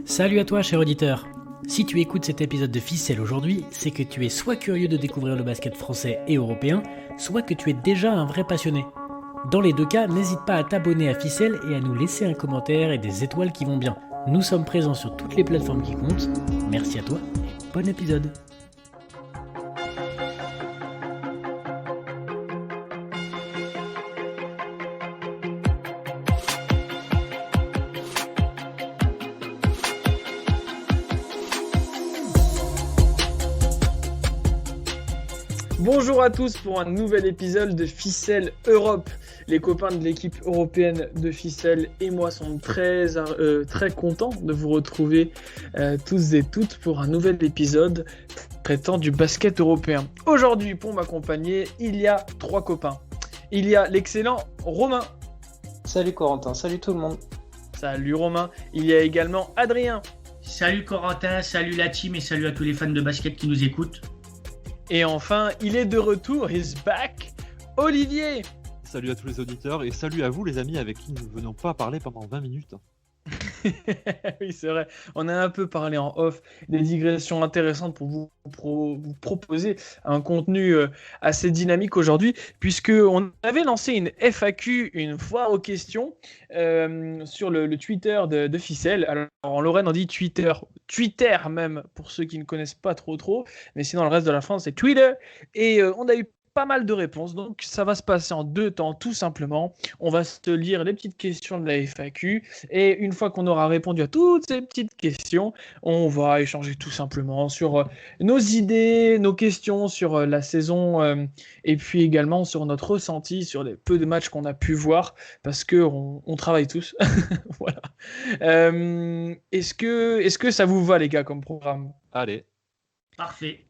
Salut à toi, cher auditeur. Si tu écoutes cet épisode de Ficelle aujourd'hui, c'est que tu es soit curieux de découvrir le basket français et européen, soit que tu es déjà un vrai passionné. Dans les deux cas, n'hésite pas à t'abonner à Ficelle et à nous laisser un commentaire et des étoiles qui vont bien. Nous sommes présents sur toutes les plateformes qui comptent. Merci à toi et bon épisode. Bonjour à tous pour un nouvel épisode de Ficelle Europe. Les copains de l'équipe européenne de Ficelle et moi sommes très contents de vous retrouver tous et toutes pour un nouvel épisode traitant du basket européen. Aujourd'hui, pour m'accompagner, il y a trois copains. Il y a l'excellent Romain. Salut Corentin, salut tout le monde. Salut Romain. Il y a également Adrien. Salut Corentin, salut la team et salut à tous les fans de basket qui nous écoutent. Et enfin, il est de retour, he's back, Olivier. Salut à tous les auditeurs et salut à vous les amis avec qui nous ne venons pas parler pendant 20 minutes. Oui, c'est vrai. On a un peu parlé en off des digressions intéressantes pour vous proposer un contenu assez dynamique aujourd'hui, puisqu'on avait lancé une FAQ, une foire aux questions, sur le Twitter de Ficelle. Alors, en Lorraine, on dit Twitter même, pour ceux qui ne connaissent pas trop, mais sinon, le reste de la France, c'est Twitter. Et on a eu pas mal de réponses, donc ça va se passer en deux temps, tout simplement. On va se lire les petites questions de la FAQ, et une fois qu'on aura répondu à toutes ces petites questions, on va échanger tout simplement sur nos idées, nos questions sur la saison, et puis également sur notre ressenti sur les peu de matchs qu'on a pu voir, parce qu'on travaille tous. Voilà. Est-ce que ça vous va, les gars, comme programme ? Allez. Parfait.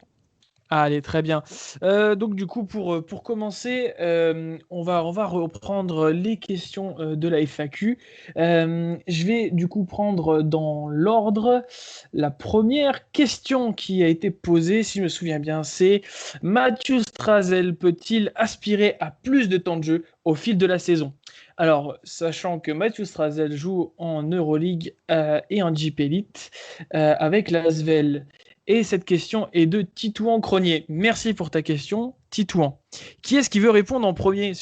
Allez, très bien. Donc du coup, pour commencer, on va reprendre les questions de la FAQ. Je vais du coup prendre dans l'ordre la première question qui a été posée, si je me souviens bien, c'est Mathieu Strazel peut-il aspirer à plus de temps de jeu au fil de la saison ? Alors, sachant que Mathieu Strazel joue en Euroleague et en Jeep Elite avec l'Asvel. Et cette question est de Titouan Cronier. Merci pour ta question, Titouan. Qui est-ce qui veut répondre en premier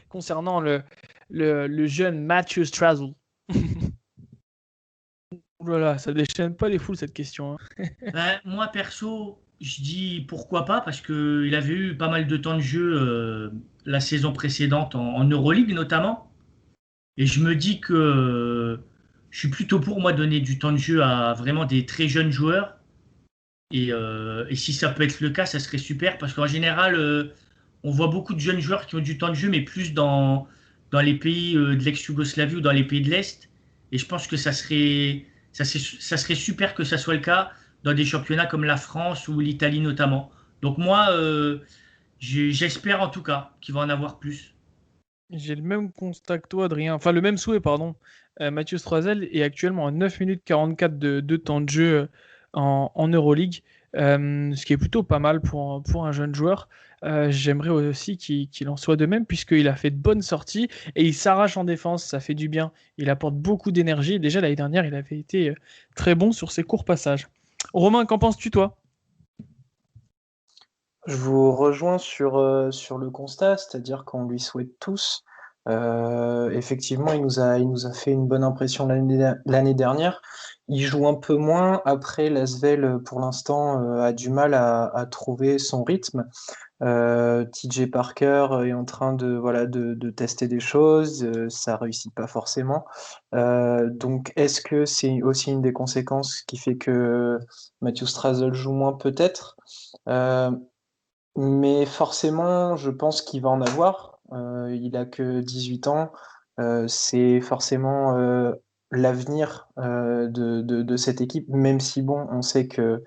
concernant le jeune Matthew Strazel ? Voilà, ça déchaîne pas les foules cette question. Moi perso, je dis pourquoi pas parce qu'il avait eu pas mal de temps de jeu la saison précédente en Euroleague notamment. Et je me dis que je suis plutôt pour moi donner du temps de jeu à vraiment des très jeunes joueurs. Et si ça peut être le cas, ça serait super parce qu'en général, on voit beaucoup de jeunes joueurs qui ont du temps de jeu, mais plus dans les pays de l'ex-Yougoslavie ou dans les pays de l'Est. Et je pense que ça serait super que ça soit le cas dans des championnats comme la France ou l'Italie notamment. Donc moi, j'espère en tout cas qu'il va en avoir plus. J'ai le même constat que toi, Adrien. Enfin, le même souhait, pardon. Mathieu Strazel est actuellement à 9 minutes 44 de temps de jeu en Euroleague, ce qui est plutôt pas mal pour un jeune joueur. J'aimerais aussi qu'il en soit de même, puisqu'il a fait de bonnes sorties et il s'arrache en défense, ça fait du bien. Il apporte beaucoup d'énergie. Déjà, l'année dernière, il avait été très bon sur ses courts passages. Romain, qu'en penses-tu, toi ? Je vous rejoins sur le constat, c'est-à-dire qu'on lui souhaite tous. Effectivement, il nous a fait une bonne impression l'année dernière. Il joue un peu moins. Après, l'Asvel, pour l'instant, a du mal à trouver son rythme. TJ Parker est en train de tester des choses, ça réussit pas forcément. Donc, est-ce que c'est aussi une des conséquences qui fait que Matthew Strazel joue moins peut-être? Mais forcément, je pense qu'il va en avoir. Il a que 18 ans. C'est forcément l'avenir de cette équipe, même si bon, on sait que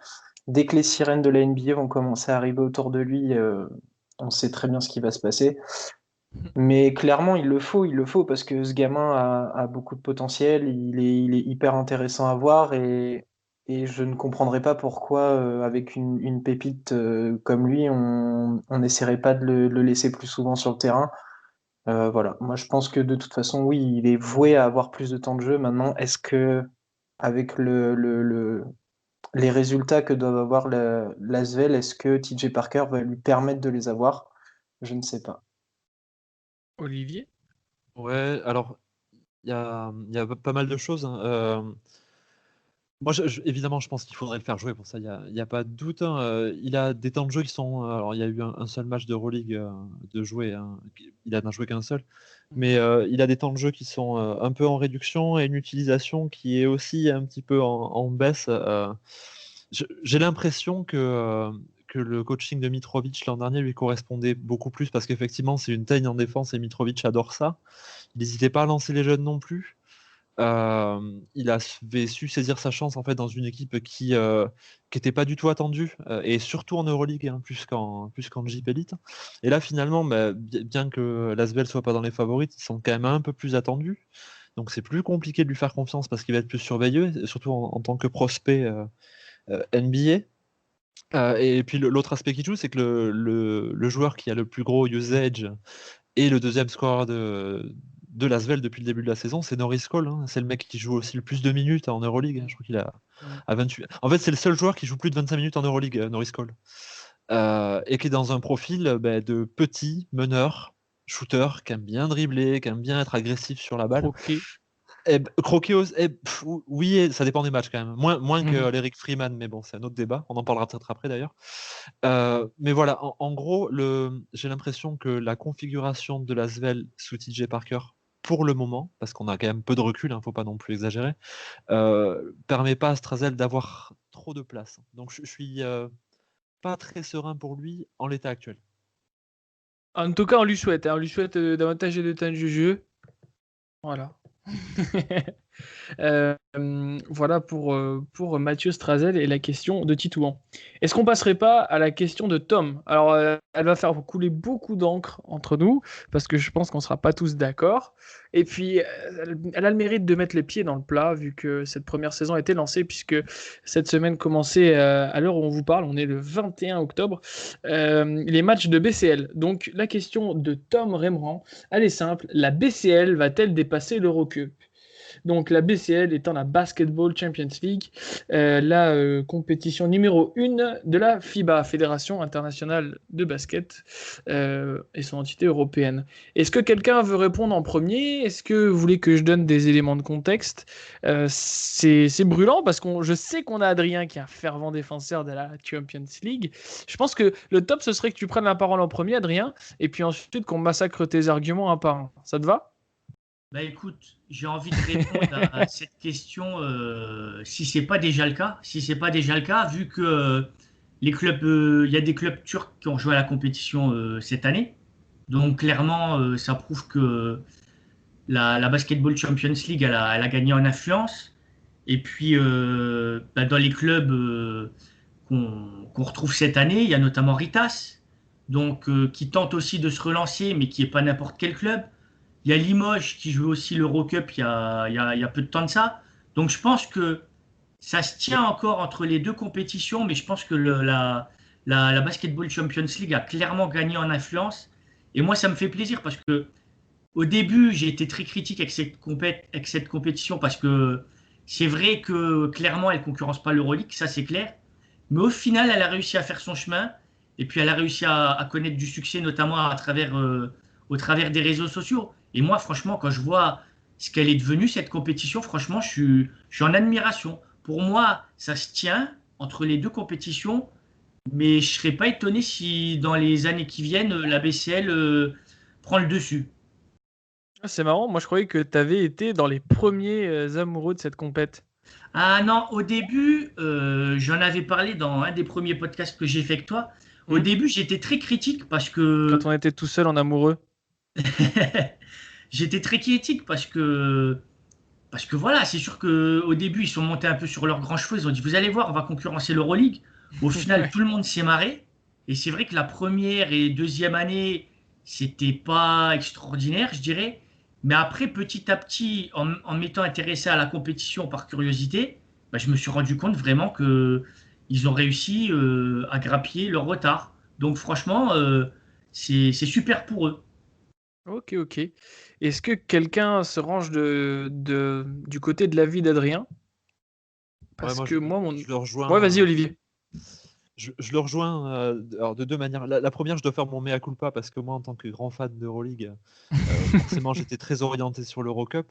dès que les sirènes de la NBA vont commencer à arriver autour de lui, on sait très bien ce qui va se passer. Mais clairement, il le faut parce que ce gamin a beaucoup de potentiel, il est hyper intéressant à voir et je ne comprendrais pas pourquoi, avec une pépite comme lui, on n'essaierait pas de le laisser plus souvent sur le terrain. Voilà, moi je pense que de toute façon, oui, il est voué à avoir plus de temps de jeu. Maintenant, est-ce que avec les résultats que doivent avoir l'Asvel, est-ce que TJ Parker va lui permettre de les avoir? Je ne sais pas. Olivier? Ouais, alors, il y a pas mal de choses, hein. Moi, évidemment, je pense qu'il faudrait le faire jouer pour ça, il y a pas de doute, hein. Il a des temps de jeu qui sont. Alors, il y a eu un seul match d'Euroleague de jouer, hein. Il n'en a joué qu'un seul. Mais il a des temps de jeu qui sont un peu en réduction et une utilisation qui est aussi un petit peu en baisse. J'ai l'impression que le coaching de Mitrovic l'an dernier lui correspondait beaucoup plus parce qu'effectivement, c'est une teigne en défense et Mitrovic adore ça. Il n'hésitait pas à lancer les jeunes non plus. Il avait su saisir sa chance en fait dans une équipe qui était pas du tout attendue et surtout en Euroleague, hein, plus qu'en JP Elite. Et là finalement, bien que l'Asvel soit pas dans les favorites, ils sont quand même un peu plus attendus. Donc c'est plus compliqué de lui faire confiance parce qu'il va être plus surveillé, surtout en tant que prospect NBA. Et puis l'autre aspect qui joue, c'est que le joueur qui a le plus gros usage et le deuxième scoreur de l'Asvel depuis le début de la saison, c'est Norris Cole, hein. C'est le mec qui joue aussi le plus de minutes en Euroleague, hein. Je crois qu'il a à 28. En fait, c'est le seul joueur qui joue plus de 25 minutes en Euroleague, Norris Cole. Et qui est dans un profil de petit meneur, shooter, qui aime bien dribbler, qui aime bien être agressif sur la balle. Croquet. Croquer, oui, ça dépend des matchs quand même. Moins que Mhm. l'Eric Freeman, mais bon, c'est un autre débat. On en parlera peut-être après d'ailleurs. Mais voilà, en gros, j'ai l'impression que la configuration de l'Asvel sous TJ Parker, pour le moment, parce qu'on a quand même peu de recul, hein, faut pas non plus exagérer, permet pas à Strazel d'avoir trop de place. Donc je suis pas très serein pour lui en l'état actuel. En tout cas, on lui souhaite, hein. On lui souhaite davantage de temps de jeu. Voilà. Voilà pour Mathieu Strazel et la question de Titouan. Est-ce qu'on passerait pas à la question de Tom? Alors, elle va faire couler beaucoup d'encre entre nous, parce que je pense qu'on sera pas tous d'accord. Et puis, elle a le mérite de mettre les pieds dans le plat, vu que cette première saison a été lancée, puisque cette semaine commençait à l'heure où on vous parle, on est le 21 octobre, les matchs de BCL. Donc, la question de Tom Rembrandt, elle est simple. La BCL va-t-elle dépasser l'Eurocup? Donc la BCL étant la Basketball Champions League, la compétition numéro 1 de la FIBA, Fédération internationale de basket, et son entité européenne. Est-ce que quelqu'un veut répondre en premier? Est-ce que vous voulez que je donne des éléments de contexte? C'est brûlant parce que je sais qu'on a Adrien qui est un fervent défenseur de la Champions League. Je pense que le top, ce serait que tu prennes la parole en premier, Adrien, et puis ensuite qu'on massacre tes arguments un par un. Ça te va? Bah écoute, j'ai envie de répondre à cette question si c'est pas déjà le cas. Si c'est pas déjà le cas, vu que les clubs, il y a des clubs turcs qui ont joué à la compétition cette année. Donc clairement, ça prouve que la Basketball Champions League, elle a gagné en influence. Et puis, dans les clubs qu'on retrouve cette année, il y a notamment Ritas, donc, qui tente aussi de se relancer, mais qui n'est pas n'importe quel club. Il y a Limoges qui joue aussi l'Eurocup il y a peu de temps de ça. Donc je pense que ça se tient encore entre les deux compétitions, mais je pense que la Basketball Champions League a clairement gagné en influence. Et moi, ça me fait plaisir parce que au début, j'ai été très critique avec cette compétition parce que c'est vrai que clairement, elle ne concurrence pas l'Euroleague, ça c'est clair. Mais au final, elle a réussi à faire son chemin et puis elle a réussi à connaître du succès, notamment au travers des réseaux sociaux. Et moi, franchement, quand je vois ce qu'elle est devenue, cette compétition, franchement, je suis en admiration. Pour moi, ça se tient entre les deux compétitions, mais je ne serais pas étonné si dans les années qui viennent, la BCL prend le dessus. Ah, c'est marrant, moi je croyais que tu avais été dans les premiers amoureux de cette compète. Ah non, au début, j'en avais parlé dans un des premiers podcasts que j'ai fait avec toi. Au Hmm. début, j'étais très critique parce Quand que on était tout seul en amoureux. j'étais très critique parce que voilà, c'est sûr que au début, ils sont montés un peu sur leurs grands cheveux. Ils ont dit, vous allez voir, on va concurrencer l'Euroleague. Au final, Ouais. tout le monde s'est marré. Et c'est vrai que la première et deuxième année, c'était pas extraordinaire, je dirais. Mais après, petit à petit, en m'étant intéressé à la compétition par curiosité, bah, je me suis rendu compte vraiment que ils ont réussi à grappiller leur retard. Donc franchement, c'est super pour eux. Ok, ok. Est-ce que quelqu'un se range du côté de l'avis d'Adrien? Parce moi, que moi, mon. je le Ouais, rejoins. vas-y, Olivier. Je le rejoins alors de deux manières. La première, je dois faire mon mea culpa parce que moi, en tant que grand fan d'Euroleague, forcément, j'étais très orienté sur l'Eurocup.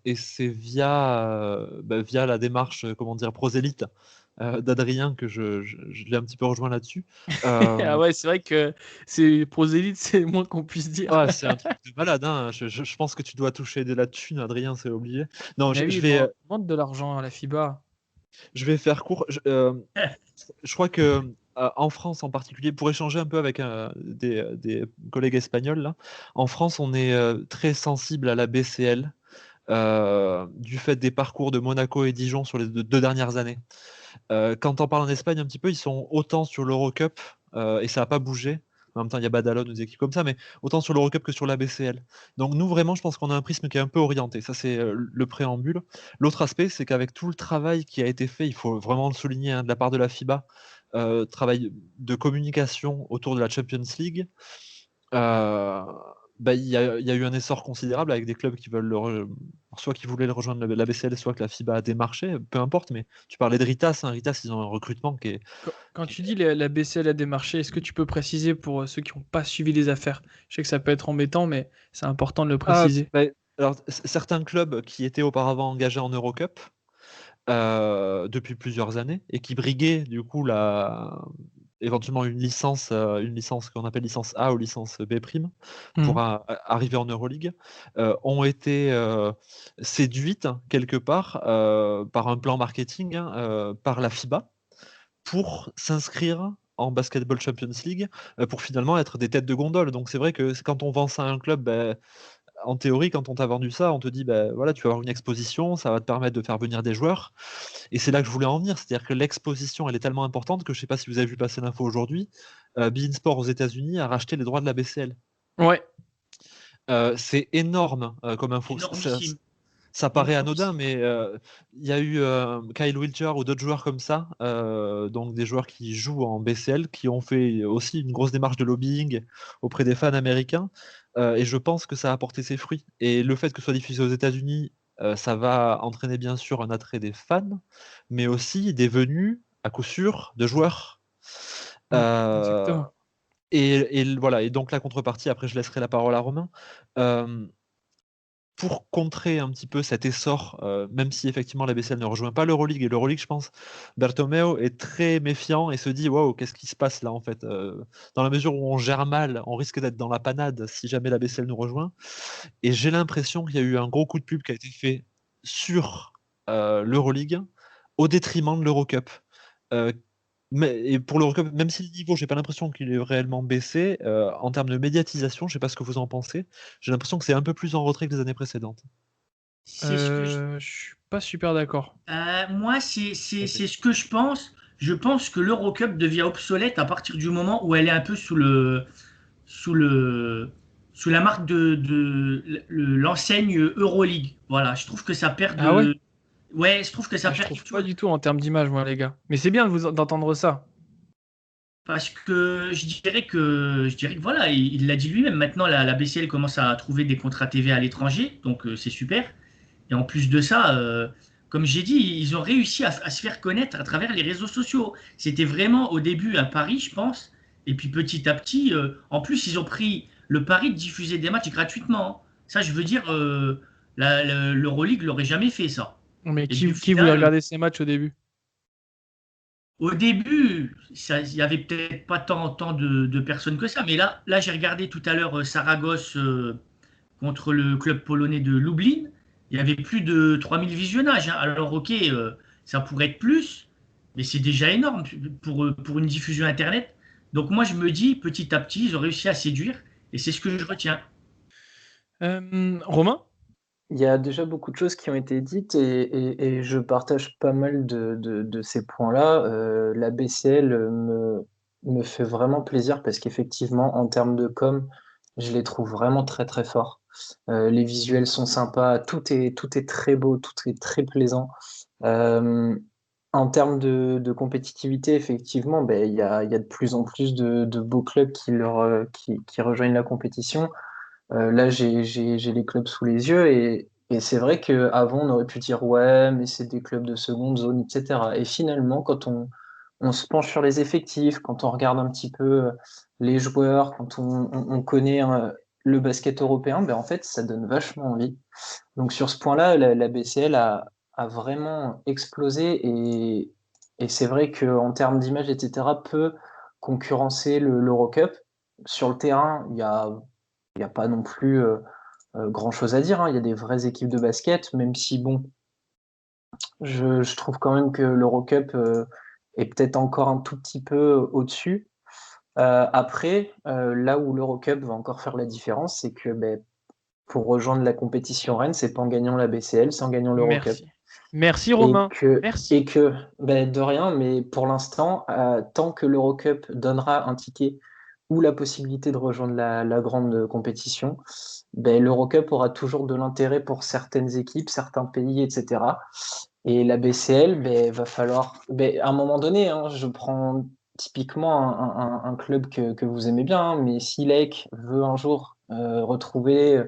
Et c'est via la démarche, comment dire, prosélyte d'Adrien que je l'ai un petit peu rejoint là-dessus. Ah ouais, c'est vrai que c'est prosélyte, c'est le moins qu'on puisse dire. Ouais, c'est un truc de malade, hein. Je pense que tu dois toucher de la thune, Adrien, c'est obligé. Non, Mais oui, demande de l'argent à la FIBA. je vais faire court. Je crois que en France en particulier, pour échanger un peu avec des collègues espagnols, là, en France, on est très sensible à la BCL du fait des parcours de Monaco et Dijon sur les deux dernières années. Quand on parle en Espagne un petit peu, ils sont autant sur l'Eurocup et ça n'a pas bougé. En même temps, il y a Badalone ou des équipes comme ça, mais autant sur l'Eurocup que sur la BCL. Donc nous, vraiment, je pense qu'on a un prisme qui est un peu orienté. Ça, c'est le préambule. L'autre aspect, c'est qu'avec tout le travail qui a été fait, il faut vraiment le souligner hein, de la part de la FIBA, travail de communication autour de la Champions League, il y a eu un essor considérable avec des clubs qui veulent soit qui voulaient le rejoindre la BCL, soit que la FIBA a démarché, peu importe, mais tu parlais de Ritas, hein, Ritas, ils ont un recrutement qui est. Quand tu dis la BCL a démarché, est-ce que tu peux préciser pour ceux qui n'ont pas suivi les affaires? Je sais que ça peut être embêtant, mais c'est important de le préciser. Alors, certains clubs qui étaient auparavant engagés en Eurocup depuis plusieurs années et qui briguaient du coup éventuellement une licence qu'on appelle licence A ou licence B' pour arriver en Euroleague, ont été séduites quelque part par un plan marketing par la FIBA pour s'inscrire en Basketball Champions League pour finalement être des têtes de gondole. Donc c'est vrai que quand on vend ça à un club, en théorie, quand on t'a vendu ça, on te dit, voilà, tu vas avoir une exposition, ça va te permettre de faire venir des joueurs. Et c'est là que je voulais en venir, c'est-à-dire que l'exposition, elle est tellement importante que je ne sais pas si vous avez vu passer l'info aujourd'hui, beIN Sport aux États-Unis a racheté les droits de la BCL. Ouais. C'est énorme comme info. Énormissime. Ça paraît anodin, mais il y a eu Kyle Wiltshire ou d'autres joueurs comme ça, donc des joueurs qui jouent en BCL, qui ont fait aussi une grosse démarche de lobbying auprès des fans américains, et je pense que ça a porté ses fruits. Et le fait que ce soit diffusé aux États-Unis, ça va entraîner bien sûr un attrait des fans, mais aussi des venues, à coup sûr, de joueurs. Exactement. Et voilà, et donc la contrepartie, après je laisserai la parole à Romain. Pour contrer un petit peu cet essor, même si effectivement la BCL ne rejoint pas l'Euroleague, et l'Euroleague, je pense, Bertomeu est très méfiant et se dit waouh, qu'est-ce qui se passe là en fait dans la mesure où on gère mal, on risque d'être dans la panade si jamais la BCL nous rejoint. Et j'ai l'impression qu'il y a eu un gros coup de pub qui a été fait sur l'Euroleague au détriment de l'Eurocup. Et pour l'Eurocup, même si le niveau, j'ai pas l'impression qu'il est réellement baissé, en termes de médiatisation, je sais pas ce que vous en pensez, j'ai l'impression que c'est un peu plus en retrait que les années précédentes. C'est ce que Je suis pas super d'accord. moi, c'est ce que je pense. Je pense que l'Eurocup devient obsolète à partir du moment où elle est un peu sous la marque de l'enseigne Euroleague. Voilà, je trouve que ça perd de. Ah ouais? Ouais, je trouve que ça Je perd trouve quelque pas chose. du tout en termes d'image, moi, les gars. Mais c'est bien d'entendre ça. Parce que je dirais que voilà, il l'a dit lui-même. Maintenant, la BCL commence à trouver des contrats TV à l'étranger, donc c'est super. Et en plus de ça, comme j'ai dit, ils ont réussi à se faire connaître à travers les réseaux sociaux. C'était vraiment au début un pari, je pense. Et puis petit à petit, en plus, ils ont pris le pari de diffuser des matchs gratuitement. Ça, je veux dire, l'Euroleague l'aurait jamais fait ça. Mais Et puis au qui voulait final, regarder ces matchs au début? au début, il y avait peut-être pas tant de personnes que ça. Mais là j'ai regardé tout à l'heure Saragosse contre le club polonais de Lublin. Il y avait plus de 3000 visionnages, hein. Alors, ok, ça pourrait être plus, mais c'est déjà énorme pour une diffusion Internet. Donc, moi, je me dis, petit à petit, ils ont réussi à séduire, et c'est ce que je retiens. Romain? Il y a déjà beaucoup de choses qui ont été dites et je partage pas mal de ces points-là. La BCL me fait vraiment plaisir parce qu'effectivement, en termes de com, je les trouve vraiment très très forts. Les visuels sont sympas, tout est très beau, tout est très plaisant. En termes de compétitivité, effectivement, ben, il y a de plus en plus de beaux clubs qui rejoignent la compétition. Là, j'ai les clubs sous les yeux et Et c'est vrai qu'avant, on aurait pu dire ouais, mais c'est des clubs de seconde zone, etc. Et finalement, quand on se penche sur les effectifs, quand on regarde un petit peu les joueurs, quand on connaît le basket européen, ben en fait, ça donne vachement envie. Donc sur ce point-là, la BCL a vraiment explosé et c'est vrai qu'en termes d'image, etc., peut concurrencer l'Eurocup. Sur le terrain, il y a pas non plus grand-chose à dire, hein. Il y a des vraies équipes de basket, même si, bon, je trouve quand même que l'Eurocup est peut-être encore un tout petit peu au-dessus. Après, là où l'Eurocup va encore faire la différence, c'est que ben, pour rejoindre la compétition reine, c'est pas en gagnant la BCL, c'est en gagnant l'Eurocup. Merci. Merci Et Romain. que, Merci. ben, de rien, mais pour l'instant, tant que l'Eurocup donnera un ticket ou la possibilité de rejoindre la grande compétition, ben, l'Eurocup aura toujours de l'intérêt pour certaines équipes, certains pays, etc. Et la BCL, ben, va falloir, ben, à un moment donné, hein, je prends typiquement un club que vous aimez bien, hein, mais si l'EC veut un jour retrouver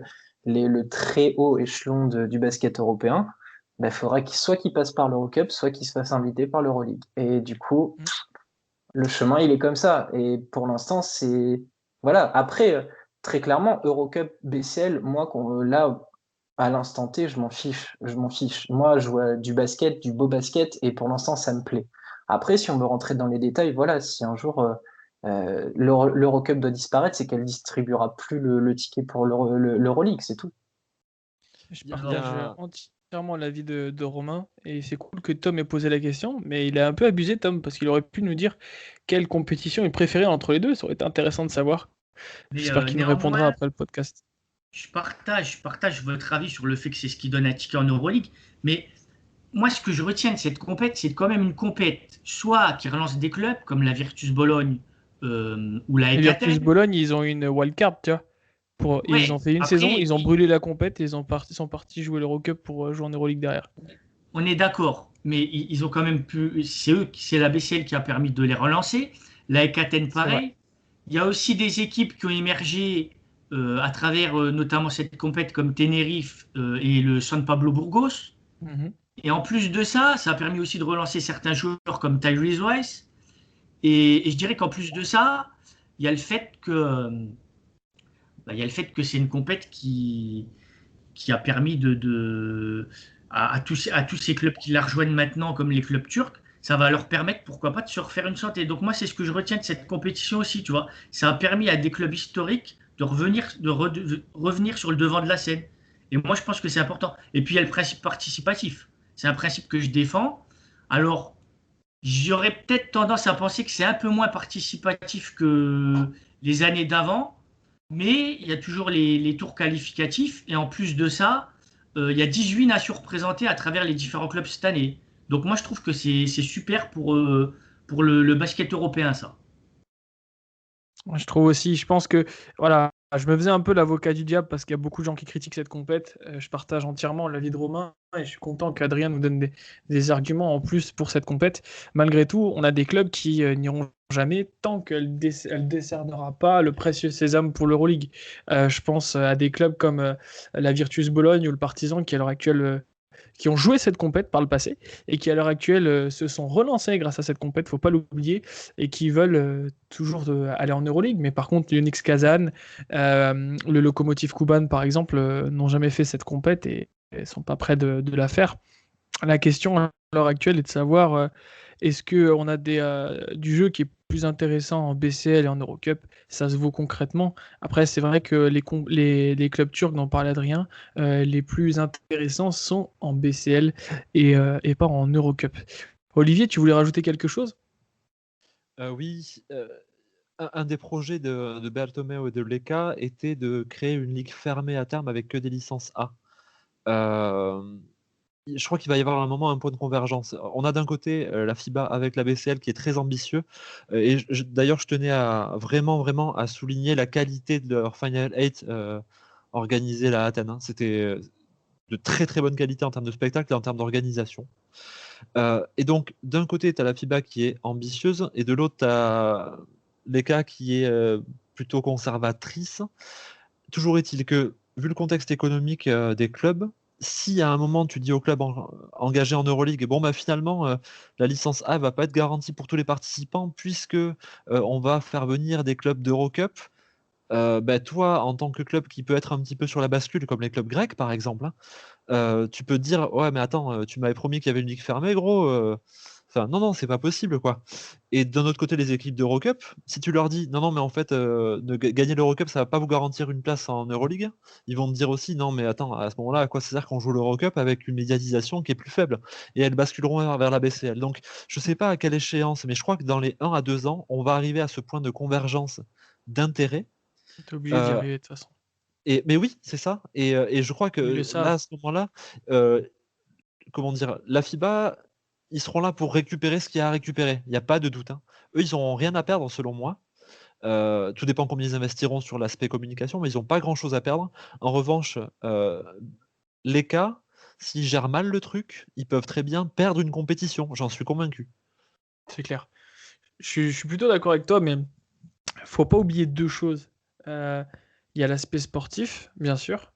le très haut échelon du basket européen, ben, il faudra qu'il passe par l'Eurocup, soit qu'il se fasse inviter par l'Euroleague. Et du coup, Mm. le chemin, il est comme ça. Et pour l'instant, c'est... Voilà. Après, très clairement, Eurocup, BCL, moi, là, à l'instant T, je m'en fiche. Je m'en fiche. Moi, je vois du basket, du beau basket, et pour l'instant, ça me plaît. Après, si on veut rentrer dans les détails, voilà, si un jour l'Eurocup doit disparaître, c'est qu'elle distribuera plus le ticket pour l'Euroleague, c'est tout. Je Il y partage a- entièrement l'avis de Romain et c'est cool que Tom ait posé la question, mais il a un peu abusé Tom parce qu'il aurait pu nous dire quelle compétition il préférait entre les deux, ça aurait été intéressant de savoir. Mais J'espère qu'il nous répondra néanmoins, après le podcast. je partage votre avis sur le fait que c'est ce qui donne un ticket en Euroleague. Mais moi, ce que je retiens de cette compète, c'est quand même une compète, soit qui relance des clubs comme la Virtus Bologne ou la Et EK Virtus Athènes. Bologne, ils ont une wildcard, tu vois. Ils ont Ouais, fait une saison, après, ils ont brûlé la compète et ils sont partis jouer l'Eurocup pour jouer en Euroleague derrière. on est d'accord, mais ils ont quand même pu. C'est la BCL qui a permis de les relancer. La EK Athènes, C'est vrai. pareil. Il y a aussi des équipes qui ont émergé à travers notamment cette compète comme Tenerife et le San Pablo Burgos. Mhm. Et en plus de ça, ça a permis aussi de relancer certains joueurs comme Tyrese Weiss. Et je dirais qu'en plus de ça, il y a le fait que, il y a le fait que c'est une compète qui a permis à tous ces clubs qui la rejoignent maintenant, comme les clubs turcs, ça va leur permettre, pourquoi pas, de se refaire une santé. Donc moi, c'est ce que je retiens de cette compétition aussi, tu vois. Ça a permis à des clubs historiques de revenir sur le devant de la scène. Et moi, je pense que c'est important. Et puis, il y a le principe participatif. C'est un principe que je défends. Alors, j'aurais peut-être tendance à penser que c'est un peu moins participatif que les années d'avant, mais il y a toujours les tours qualificatifs. Et en plus de ça, il y a 18 nations représentées à travers les différents clubs cette année. Donc moi, je trouve que c'est super pour le basket européen, ça. Je trouve aussi, je pense que voilà, je me faisais un peu l'avocat du diable parce qu'il y a beaucoup de gens qui critiquent cette compète. Je partage entièrement l'avis de Romain et je suis content qu'Adrien nous donne des arguments en plus pour cette compète. Malgré tout, on a des clubs qui n'iront jamais tant elle décernera pas le précieux sésame pour l'Euroleague. Je pense à des clubs comme la Virtus Bologne ou le Partizan qui à l'heure actuelle qui ont joué cette compète par le passé et qui à l'heure actuelle se sont relancés grâce à cette compète, faut pas l'oublier, et qui veulent toujours aller en Euroleague. Mais par contre, l'Unix Kazan, le Lokomotiv Kuban par exemple, n'ont jamais fait cette compète et sont pas prêts de la faire. La question à l'heure actuelle est de savoir est-ce qu'on a du jeu qui est plus intéressant en BCL et en Eurocup? Ça se vaut concrètement. Après, c'est vrai que les clubs turcs dont parlait Adrien, les plus intéressants sont en BCL et pas en Eurocup. Olivier, tu voulais rajouter quelque chose? Oui, un des projets de Bertomeu et de Leka était de créer une ligue fermée à terme avec que des licences A. Euh, je crois qu'il va y avoir un moment un point de convergence. On a d'un côté la FIBA avec la BCL qui est très ambitieux. Et d'ailleurs, je tenais à vraiment, vraiment à souligner la qualité de leur Final 8 organisé là à Athènes, hein. C'était de très très bonne qualité en termes de spectacle et en termes d'organisation. Et donc, d'un côté, tu as la FIBA qui est ambitieuse et de l'autre, tu as l'ECA qui est plutôt conservatrice. Toujours est-il que, vu le contexte économique des clubs, si à un moment tu dis au club engagé en Euroleague, bon bah finalement la licence A va pas être garantie pour tous les participants puisque on va faire venir des clubs d'Eurocup, bah, toi en tant que club qui peut être un petit peu sur la bascule comme les clubs grecs par exemple, hein, tu peux te dire ouais mais attends, tu m'avais promis qu'il y avait une ligue fermée gros, enfin non, non, c'est pas possible quoi. Et d'un autre côté les équipes d'Eurocup, si tu leur dis non, non mais en fait gagner l'Eurocup ça va pas vous garantir une place en Euroleague, ils vont te dire aussi non mais attends à ce moment-là à quoi ça sert qu'on joue l'Eurocup avec une médiatisation qui est plus faible et elles basculeront vers la BCL. Donc je sais pas à quelle échéance mais je crois que dans les 1 à 2 ans on va arriver à ce point de convergence d'intérêt. T'es obligé d'y Euh, arriver de toute façon. mais oui, c'est ça. Et je crois Ils que le là, savent. à ce moment-là, euh, comment dire, la FIBA, ils seront là pour récupérer ce qu'il y a à récupérer. Il n'y a pas de doute, hein. Eux, ils n'auront rien à perdre, selon moi. Tout dépend combien ils investiront sur l'aspect communication, mais ils n'ont pas grand-chose à perdre. En revanche, les cas, s'ils gèrent mal le truc, ils peuvent très bien perdre une compétition. J'en suis convaincu. C'est clair. Je suis plutôt d'accord avec toi, mais faut pas oublier deux choses. Il y a l'aspect sportif, bien sûr,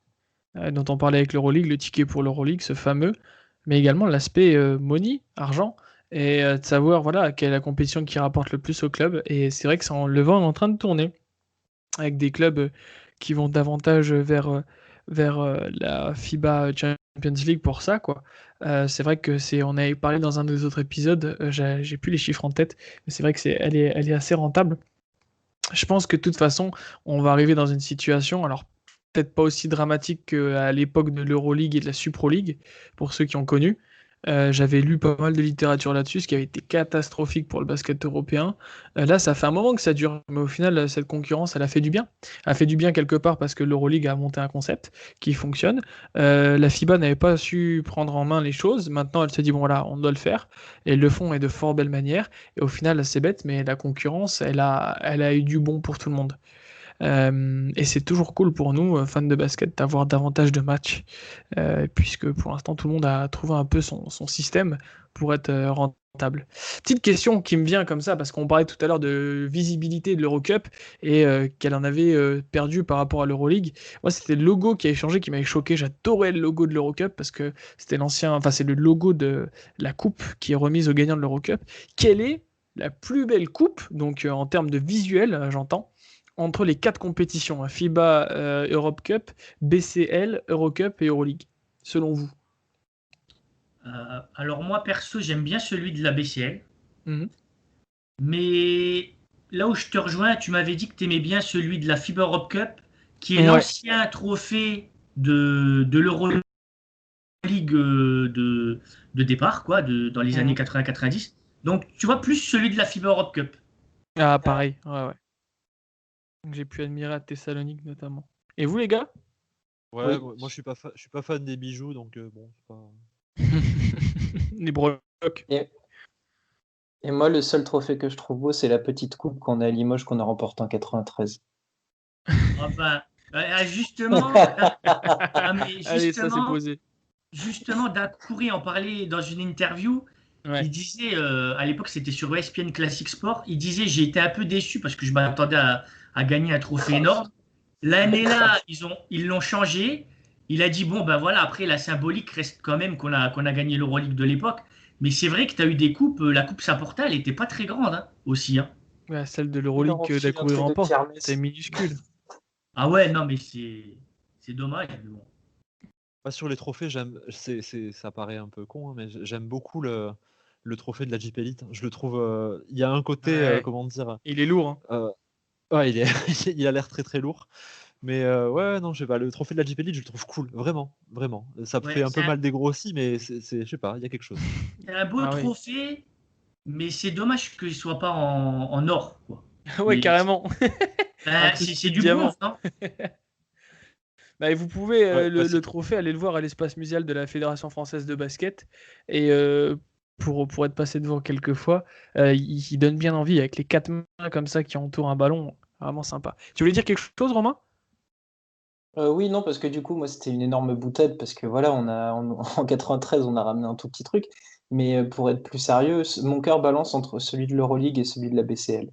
dont on parlait avec l'Euroleague, le ticket pour l'Euroleague, ce fameux, mais également l'aspect money, argent, et de savoir voilà, quelle est la compétition qui rapporte le plus au club. Et c'est vrai que le vent est en train de tourner, avec des clubs qui vont davantage vers la FIBA Champions League pour ça, quoi. C'est vrai que on avait parlé dans un des autres épisodes, j'ai plus les chiffres en tête, mais c'est vrai que elle est assez rentable. Je pense que de toute façon, on va arriver dans une situation, alors peut-être pas aussi dramatique qu'à l'époque de l'Euroleague et de la Supro League, pour ceux qui ont connu. J'avais lu pas mal de littérature là-dessus, ce qui avait été catastrophique pour le basket européen. Là, ça fait un moment que ça dure, mais au final, cette concurrence, elle a fait du bien. Elle a fait du bien quelque part parce que l'Euroleague a monté un concept qui fonctionne. La FIBA n'avait pas su prendre en main les choses. Maintenant, elle se dit, bon voilà, on doit le faire. Et ils le font et de fort belle manière. Et au final, c'est bête, mais la concurrence, elle a eu du bon pour tout le monde. Et c'est toujours cool pour nous, fans de basket, d'avoir davantage de matchs, puisque pour l'instant, tout le monde a trouvé un peu son système pour être rentable. Petite question qui me vient comme ça, parce qu'on parlait tout à l'heure de visibilité de l'Eurocup et qu'elle en avait perdu par rapport à l'Euroleague. Moi, c'était le logo qui avait changé, qui m'avait choqué. J'adorais le logo de l'Eurocup parce que c'est le logo de la coupe qui est remise aux gagnants de l'Eurocup. Quelle est la plus belle coupe, donc en termes de visuel, j'entends, entre les quatre compétitions, hein, FIBA, Europe Cup, BCL, Eurocup et Euroleague, selon vous? Alors moi, perso, j'aime bien celui de la BCL. Mhm. Mais là où je te rejoins, tu m'avais dit que tu aimais bien celui de la FIBA Europe Cup, qui est Ouais. l'ancien trophée de l'Euroleague de départ, quoi, dans les années Mhm. 80-90. Donc, tu vois, plus celui de la FIBA Europe Cup. Ah, pareil, ouais, ouais. J'ai pu admirer à Thessalonique notamment. Et vous, les gars? Ouais, Oui. moi je suis pas fan des bijoux, donc bon, c'est pas. Les breloques. Et moi, le seul trophée que je trouve beau, c'est la petite coupe qu'on a à Limoges qu'on a remportée en 93. Ah ben, justement, mais Allez, ça c'est posé. justement, Dakouri en parlait dans une interview. Ouais. Il disait, à l'époque, c'était sur ESPN Classic Sport. Il disait, j'ai été un peu déçu parce que je m'attendais à gagner un trophée énorme. L'année-là, ils l'ont changé. Il a dit, bon, ben voilà, après, la symbolique reste quand même qu'on a gagné l'Euroleague de l'époque. Mais c'est vrai que tu as eu des coupes. La coupe Saint-Portal, elle n'était pas très grande, hein, aussi, hein. Ouais, celle de Ils l'Euroleague leur ont que filé un Dakouri truc de remporte, c'est kermesse. minuscule. Ah ouais, non, mais c'est dommage. Mais bon. Pas sur les trophées, ça paraît un peu con, hein, mais j'aime beaucoup le trophée de la Jeep Elite. Je le trouve, il y a un côté, Ouais. comment dire, Il est lourd, hein. ouais, il a l'air très très lourd. Mais ouais, non, je sais pas, le trophée de la Jeep Elite, je le trouve cool, vraiment, vraiment. Ça me fait Ouais, un peu mal dégrossi, mais je sais pas, il y a quelque chose. c'est un beau Ah oui. trophée, mais c'est dommage qu'il ne soit pas en or, quoi. Ouais, Mais carrément. Un ben, coup de c'est pied de du bronze, diamant. non? Bah, et vous pouvez, Ouais, bah, le trophée, aller le voir à l'espace muséal de la Fédération française de basket. Et pour être passé devant quelques fois, il donne bien envie avec les quatre mains comme ça qui entourent un ballon. Vraiment sympa. Tu voulais dire quelque chose, Romain? Oui, non, parce que du coup, moi, c'était une énorme boutade parce que voilà, en 93, on a ramené un tout petit truc. Mais pour être plus sérieux, mon cœur balance entre celui de l'Euroleague et celui de la BCL.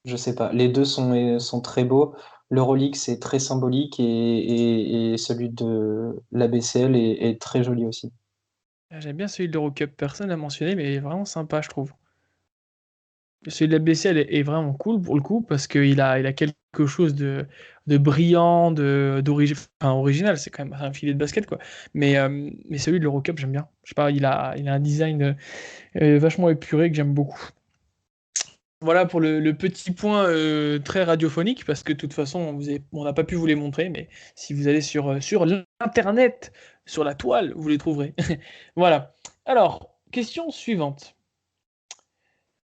Je sais pas. Les deux sont très beaux. l'Euroleague, c'est très symbolique et celui de la BCL est très joli aussi. J'aime bien celui de l'Eurocup, personne l'a mentionné, mais il est vraiment sympa, je trouve. Celui de la BCL est vraiment cool pour le coup, parce qu'il a quelque chose de brillant, enfin, original, c'est quand même un filet de basket, quoi. Mais celui de l'Eurocup, j'aime bien. Je sais pas, il a un design vachement épuré que j'aime beaucoup. Voilà pour le petit point très radiophonique, parce que de toute façon, on n'a pas pu vous les montrer, mais si vous allez sur l'internet, sur la toile, vous les trouverez. Voilà. Alors, question suivante.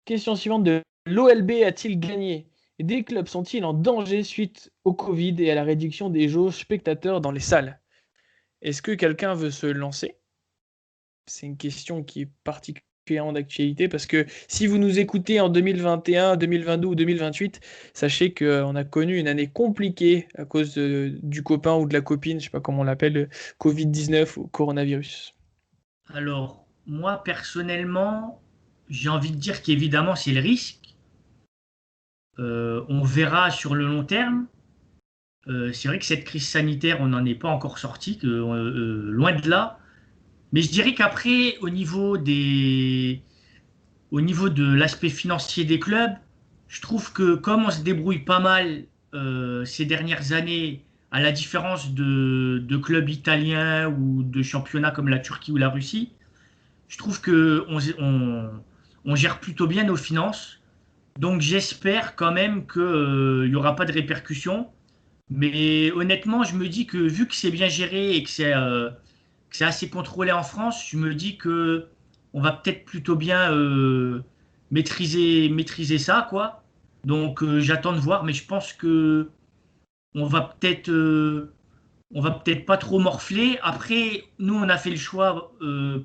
Question suivante de l'OLB a-t-il gagné? Des clubs sont-ils en danger suite au Covid et à la réduction des jauges spectateurs dans les salles? Est-ce que quelqu'un veut se lancer? C'est une question qui est particulièrement d'actualité parce que si vous nous écoutez en 2021, 2022 ou 2028, sachez qu'on a connu une année compliquée à cause du copain ou de la copine, je sais pas comment on l'appelle, Covid-19 ou coronavirus. Alors, moi, personnellement, j'ai envie de dire qu'évidemment, c'est le risque. On verra sur le long terme. C'est vrai que cette crise sanitaire, on n'en est pas encore sorti, loin de là. Mais je dirais qu'après, au niveau de l'aspect financier des clubs, je trouve que comme on se débrouille pas mal ces dernières années, à la différence de clubs italiens ou de championnats comme la Turquie ou la Russie, je trouve que on gère plutôt bien nos finances. Donc j'espère quand même qu'il n'y aura pas de répercussions. Mais honnêtement, je me dis que vu que c'est bien géré et que c'est assez contrôlé en France, je me dis que on va peut-être plutôt bien maîtriser ça, quoi. Donc j'attends de voir, mais je pense que on va peut-être on va peut-être pas trop morfler. Après, nous, on a fait le choix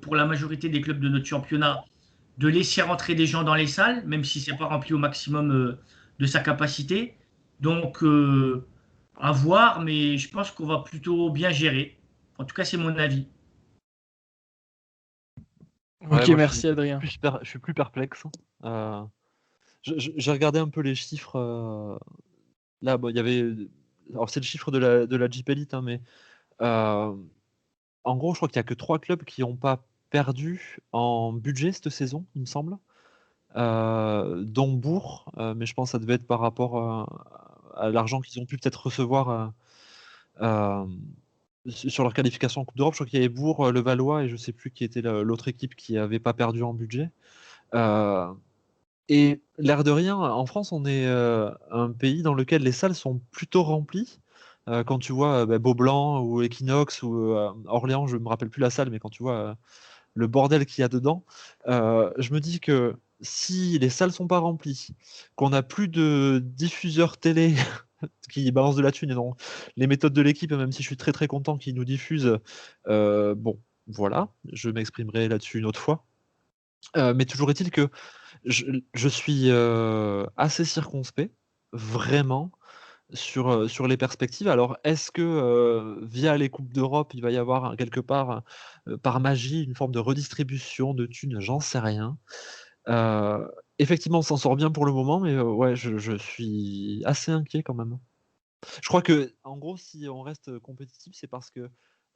pour la majorité des clubs de notre championnat de laisser rentrer des gens dans les salles, même si c'est pas rempli au maximum de sa capacité. Donc à voir, mais je pense qu'on va plutôt bien gérer. En tout cas, c'est mon avis. Ouais, Ok, moi, merci Adrien. je suis plus perplexe. Euh, j'ai regardé un peu les chiffres. Là, bon, il y avait. Alors, c'est le chiffre de la Jeep Elite, hein, mais euh, en gros, je crois qu'il n'y a que 3 clubs qui n'ont pas perdu en budget cette saison, il me semble. Dont Bourg, mais je pense que ça devait être par rapport à l'argent qu'ils ont pu peut-être recevoir euh, sur leur qualification en Coupe d'Europe. Je crois qu'il y avait Bourg, le Valois et je sais plus qui était l'autre équipe qui n'avait pas perdu en budget. Euh, et l'air de rien, en France, on est un pays dans lequel les salles sont plutôt remplies. Quand tu vois Beaublanc ou Equinox ou Orléans, je me rappelle plus la salle, mais quand tu vois le bordel qu'il y a dedans, je me dis que si les salles sont pas remplies, qu'on n'a plus de diffuseurs télé qui balancent de la thune et non les méthodes de l'équipe, même si je suis très très content qu'ils nous diffusent, bon, voilà, je m'exprimerai là-dessus une autre fois. Mais toujours est-il que je suis assez circonspect, vraiment, sur les perspectives. Alors, est-ce que via les Coupes d'Europe, il va y avoir quelque part, par magie, une forme de redistribution de thunes? J'en sais rien. Effectivement, on s'en sort bien pour le moment, mais ouais, je suis assez inquiet quand même. Je crois que, en gros, si on reste compétitif, c'est parce que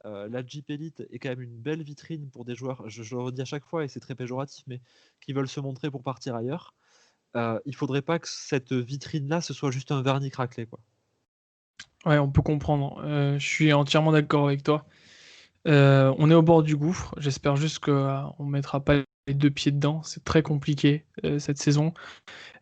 la Jeep Elite est quand même une belle vitrine pour des joueurs, je le redis à chaque fois et c'est très péjoratif, mais qui veulent se montrer pour partir ailleurs. Il faudrait pas que cette vitrine-là, ce soit juste un vernis craquelé, quoi. Ouais, on peut comprendre. Je suis entièrement d'accord avec toi. On est au bord du gouffre. J'espère juste qu'on ne mettra pas les deux pieds dedans. C'est très compliqué cette saison.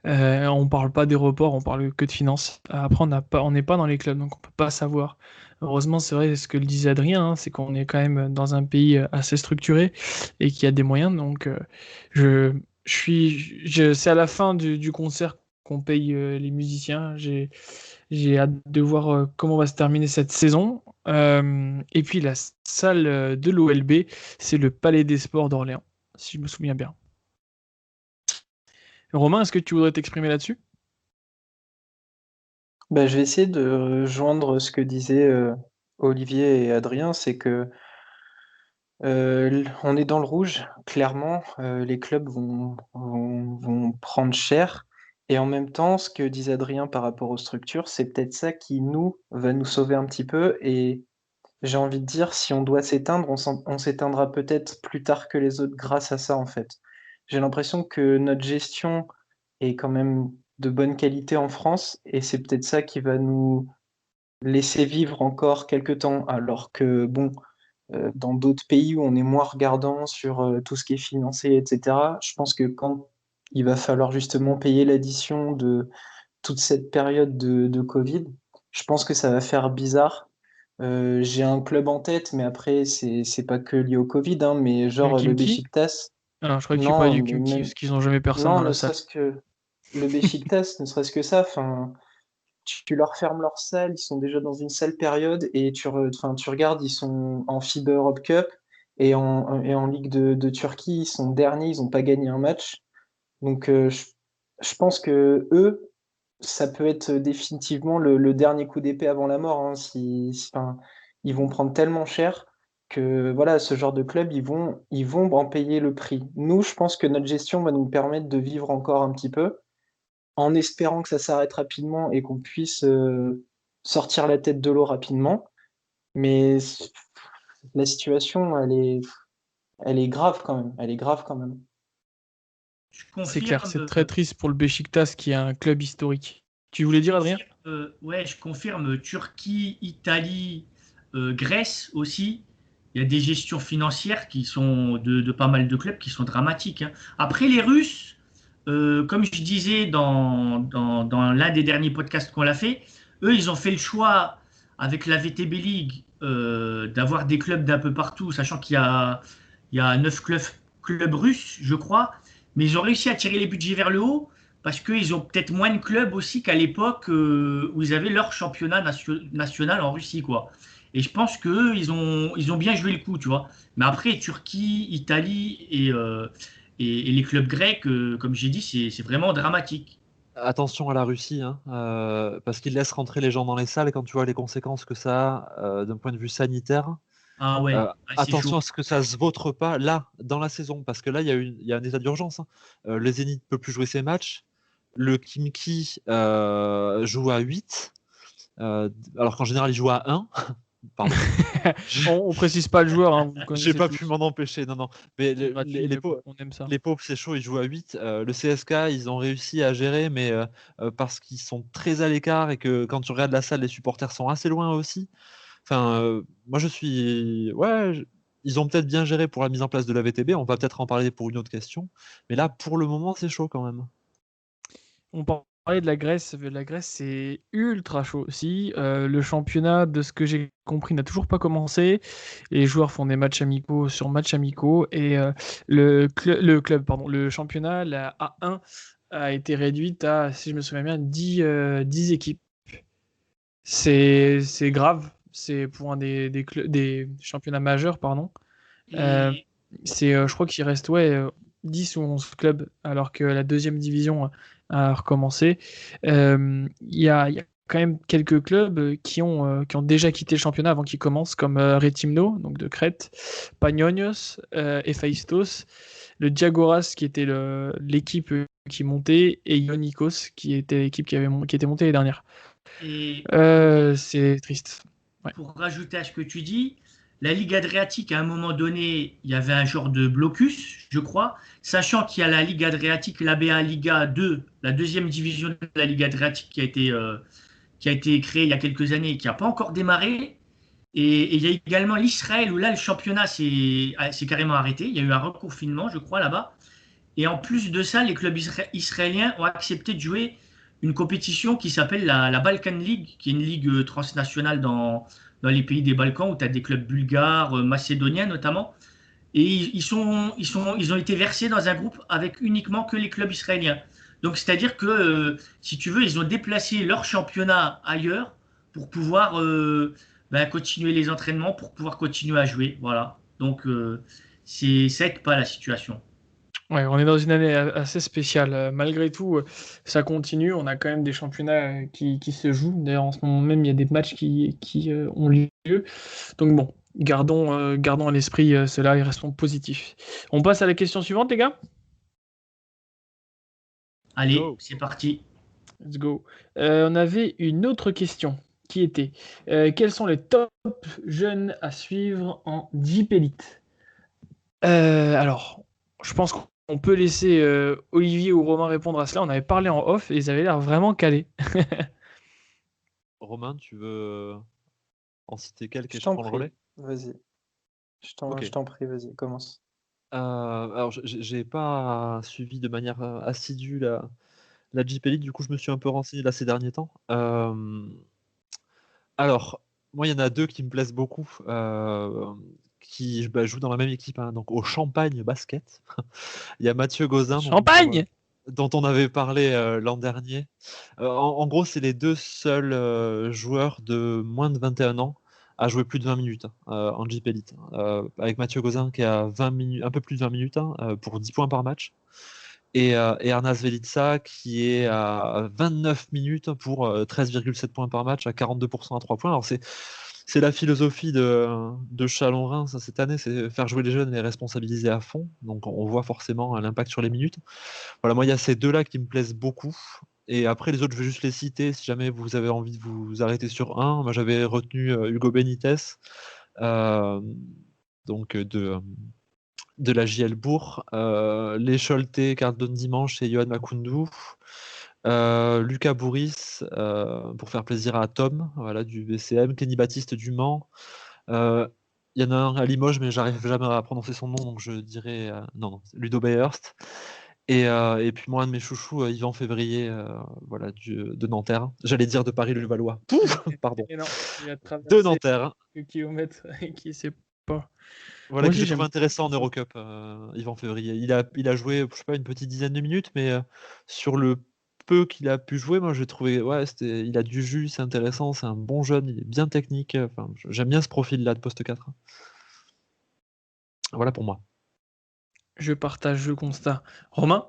On parle pas des reports, on parle que de finances. Après, on n'est pas dans les clubs, donc on peut pas savoir. Heureusement, c'est vrai ce que le disait Adrien, hein, c'est qu'on est quand même dans un pays assez structuré et qui a des moyens. Donc, je, c'est à la fin du concert qu'on paye les musiciens. J'ai hâte de voir comment va se terminer cette saison. Et puis la salle de l'OLB, c'est le Palais des Sports d'Orléans, si je me souviens bien. Romain, est-ce que tu voudrais t'exprimer là-dessus? Ben, je vais essayer de rejoindre ce que disaient Olivier et Adrien, c'est que on est dans le rouge, clairement. Les clubs vont prendre cher Et en même temps, ce que disait Adrien par rapport aux structures, c'est peut-être ça qui va nous sauver un petit peu. Et j'ai envie de dire, si on doit s'éteindre, on s'éteindra peut-être plus tard que les autres grâce à ça, en fait. J'ai l'impression que notre gestion est quand même de bonne qualité en France, et c'est peut-être ça qui va nous laisser vivre encore quelques temps, alors que, bon, dans d'autres pays où on est moins regardant sur tout ce qui est financé, etc., je pense que quand il va falloir justement payer l'addition de toute cette période de Covid, je pense que ça va faire bizarre. J'ai un club en tête, mais après, c'est pas que lié au Covid, hein, mais Le genre le Kimki? Beşiktaş. Alors, je crois que tu parlais Non, du mais Kimki, même, parce qu'ils ont jamais personne non, dans ne la salle. serait-ce que le Beşiktaş, ne serait-ce que ça, enfin, tu leur fermes leur salle, ils sont déjà dans une sale période, et enfin, tu regardes, ils sont en FIBA Europe Cup, et en Ligue de Turquie, ils sont derniers, ils n'ont pas gagné un match. Donc, je pense que eux, ça peut être définitivement le dernier coup d'épée avant la mort, hein, enfin, ils vont prendre tellement cher que voilà, ce genre de club, ils vont en payer le prix. Nous, je pense que notre gestion va nous permettre de vivre encore un petit peu, en espérant que ça s'arrête rapidement et qu'on puisse sortir la tête de l'eau rapidement. Mais la situation, elle est grave quand même. Elle est grave quand même. Je C'est clair, confirme. c'est très triste pour le Beşiktaş qui est un club historique. Tu voulais dire, Adrien? Ouais, je confirme. Turquie, Italie, Grèce aussi. Il y a des gestions financières qui sont de pas mal de clubs qui sont dramatiques, hein. Après, les Russes, comme je disais dans l'un des derniers podcasts qu'on a fait, eux, ils ont fait le choix avec la VTB League d'avoir des clubs d'un peu partout, sachant qu'il y a 9 clubs russes, je crois, mais ils ont réussi à tirer les budgets vers le haut parce qu'ils ont peut-être moins de clubs aussi qu'à l'époque où ils avaient leur championnat national en Russie, quoi. Et je pense qu'eux, ils ont bien joué le coup, tu vois. Mais après, Turquie, Italie et les clubs grecs, comme j'ai dit, c'est vraiment dramatique. Attention à la Russie, hein, parce qu'ils laissent rentrer les gens dans les salles et quand tu vois les conséquences que ça a d'un point de vue sanitaire, Ah ouais, c'est attention chaud. à ce que ça se vautre pas là, dans la saison, parce que là, il y a un état d'urgence, hein. Le Zénith ne peut plus jouer ses matchs. Le Khimki joue à 8, alors qu'en général, il joue à 1. Pardon. On précise pas le joueur, hein, vous J'ai connaissez pas tous. pu m'en empêcher, non, non. Mais C'est gratuit, mais bon, on aime ça. les pauvres, c'est chaud, ils jouent à 8. Le CSK, ils ont réussi à gérer, mais parce qu'ils sont très à l'écart et que quand tu regardes la salle, les supporters sont assez loin aussi. Enfin, moi, je suis. Ouais, ils ont peut-être bien géré pour la mise en place de la VTB. On va peut-être en parler pour une autre question. Mais là, pour le moment, c'est chaud quand même. On parlait de la Grèce. La Grèce, c'est ultra chaud aussi. Le championnat, de ce que j'ai compris, n'a toujours pas commencé. Les joueurs font des matchs amicaux sur matchs amicaux. Et le championnat, la A1, a été réduite à, si je me souviens bien, 10 équipes. C'est grave. C'est pour un des championnats majeurs, pardon. Euh, Et je crois qu'il reste 10 ou 11 clubs, alors que la deuxième division a recommencé. Il y a quand même quelques clubs qui ont déjà quitté le championnat avant qu'il commence, comme Retimno, donc de Crète, Panionios, Héphaïstos, le Diagoras, qui était l'équipe qui montait, et Ionikos, qui était l'équipe qui était montée les dernières. Et C'est triste. Ouais. pour rajouter à ce que tu dis, la Ligue Adriatique, à un moment donné, il y avait un genre de blocus, je crois, sachant qu'il y a la Ligue Adriatique, l'ABA Liga 2, la deuxième division de la Ligue Adriatique qui a été créée il y a quelques années et qui n'a pas encore démarré. Et il y a également l'Israël où là, le championnat s'est carrément arrêté. Il y a eu un reconfinement, je crois, là-bas. Et en plus de ça, les clubs israéliens ont accepté de jouer une compétition qui s'appelle la Balkan League, qui est une ligue transnationale dans les pays des Balkans, où tu as des clubs bulgares, macédoniens notamment. Et ils ont été versés dans un groupe avec uniquement que les clubs israéliens. Donc c'est-à-dire que, si tu veux, ils ont déplacé leur championnat ailleurs pour pouvoir continuer les entraînements, pour pouvoir continuer à jouer. Voilà. Donc ça aide pas la situation. Ouais, on est dans une année assez spéciale. Malgré tout, ça continue. On a quand même des championnats qui se jouent. D'ailleurs, en ce moment même, il y a des matchs qui ont lieu. Donc bon, gardons à l'esprit cela et restons positifs. On passe à la question suivante, les gars? Allez, Go. c'est parti. Let's go. On avait une autre question qui était quels sont les top jeunes à suivre en Jeep Elite? Alors, je pense qu'on peut laisser Olivier ou Romain répondre à cela. On avait parlé en off et ils avaient l'air vraiment calés. Romain, tu veux en citer quelques Je et je t'en prends le prie, relais? vas-y. Ok. Je t'en prie, vas-y, commence. Alors, j'ai pas suivi de manière assidue la Jeep Elite, du coup, je me suis un peu renseigné là ces derniers temps. Alors, moi, il y en a deux qui me plaisent beaucoup, qui jouent dans la même équipe, hein, donc au Champagne Basket. Il y a Mathieu Gauzin, Champagne! dont on avait parlé l'an dernier. En gros, c'est les deux seuls joueurs de moins de 21 ans à jouer plus de 20 minutes en Jeep Elite. Avec Mathieu Gauzin qui est à 20 minutes, un peu plus de 20 minutes pour 10 points par match. Et Arnaz Velitsa qui est à 29 minutes pour 13,7 points par match à 42% à 3 points. Alors c'est la philosophie de Chalon-Reims cette année, c'est faire jouer les jeunes et les responsabiliser à fond. Donc on voit forcément l'impact sur les minutes. Voilà, moi il y a ces deux-là qui me plaisent beaucoup. Et après les autres, je vais juste les citer si jamais vous avez envie de vous arrêter sur un. Moi j'avais retenu Hugo Benitez, euh, donc de la JL Bourg, les Choletais, Cardone Dimanche et Johan Makoundou, Lucas Bourris pour faire plaisir à Tom, voilà, du BCM, Kenny Baptiste du Mans. Il y en a un à Limoges, mais j'arrive jamais à prononcer son nom, donc je dirais non, Ludo Bayerst. Et puis moi, un de mes chouchous, Yvan Février, voilà, de Nanterre. J'allais dire de Paris-le-Valois. Pardon. Et non, il a De traversé Nanterre. quelques kilomètres et qui sait pas. Voilà, Moi que aussi, j'ai trouvé j'aime. intéressant en Eurocup, Yvan Février. Il a joué, je sais pas, une petite dizaine de minutes, mais sur le peu qu'il a pu jouer, moi j'ai trouvé, ouais, il a du jus, c'est intéressant, c'est un bon jeune, il est bien technique. Enfin, j'aime bien ce profil-là de poste 4. Voilà pour moi. Je partage le constat. Romain?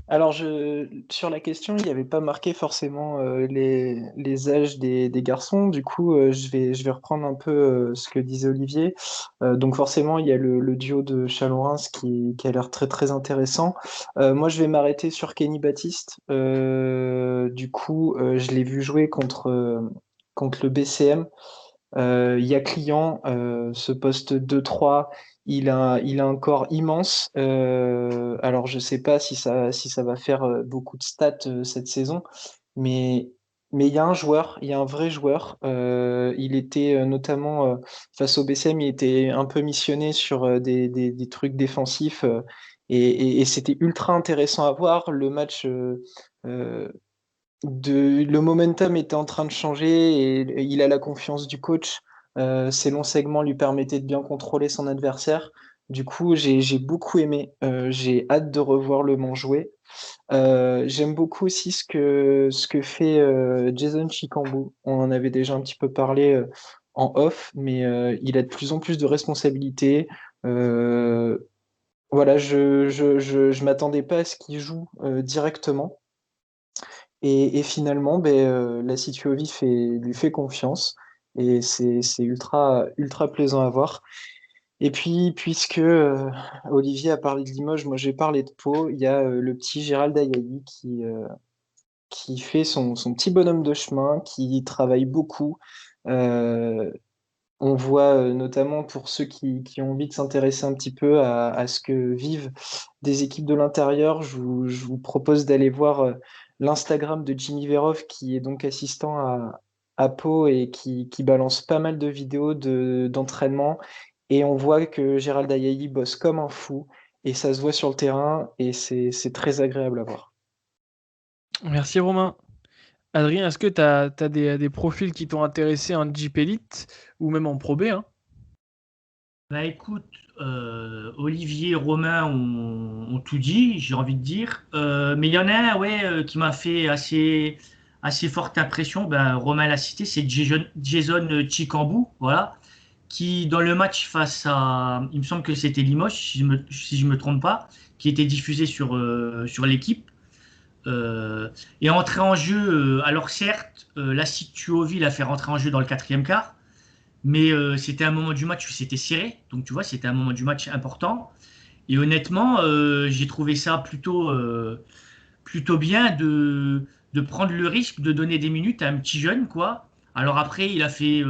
Alors, sur la question, il n'y avait pas marqué forcément les âges des garçons. Du coup, je vais reprendre un peu ce que disait Olivier. Donc, forcément, il y a le duo de Chalon-Reims qui a l'air très, très intéressant. Moi, je vais m'arrêter sur Kenny Baptiste. Du coup, je l'ai vu jouer contre le BCM. Il y a client, ce poste 2-3, il a un corps immense. Alors, je sais pas si ça va faire beaucoup de stats cette saison, mais, mais il y a un joueur, il y a un vrai joueur. Il était notamment face au BCM, il était un peu missionné sur des trucs défensifs et c'était ultra intéressant à voir. Le match. Euh, le momentum était en train de changer et il a la confiance du coach. Ses longs segments lui permettaient de bien contrôler son adversaire. Du coup, j'ai beaucoup aimé. J'ai hâte de revoir Le Mans jouer. J'aime beaucoup aussi ce que fait Jason Chikambu. On en avait déjà un petit peu parlé en off, mais il a de plus en plus de responsabilités. Euh, voilà, je m'attendais pas à ce qu'il joue directement. Et finalement, ben, la Situovi lui fait confiance et c'est ultra, ultra plaisant à voir. Et puis, puisque Olivier a parlé de Limoges, moi j'ai parlé de Pau, il y a le petit Gérald Ayayi qui fait son petit bonhomme de chemin, qui travaille beaucoup. Euh, on voit notamment pour ceux qui ont envie de s'intéresser un petit peu à ce que vivent des équipes de l'intérieur, je vous propose d'aller voir l'Instagram de Jimmy Verov, qui est donc assistant à Pau et qui balance pas mal de vidéos d'entraînement. Et on voit que Gérald Ayayi bosse comme un fou et ça se voit sur le terrain et c'est très agréable à voir. Merci Romain. Adrien, est-ce que tu as des profils qui t'ont intéressé en Jeep Elite ou même en Pro B, hein? Bah écoute, Olivier et Romain ont tout dit, j'ai envie de dire. Mais il y en a un ouais, qui m'a fait assez forte impression. Ben, Romain l'a cité, c'est Jason Chikambu, voilà, qui dans le match face à, il me semble que c'était Limoges, si je me trompe pas, qui était diffusé sur l'équipe. Et entré en jeu, alors certes, la Situovi l'a fait rentrer en jeu dans le quatrième quart, mais c'était un moment du match où c'était serré, donc tu vois, c'était un moment du match important. Et honnêtement, j'ai trouvé ça plutôt bien de prendre le risque de donner des minutes à un petit jeune, quoi. Alors après, il a fait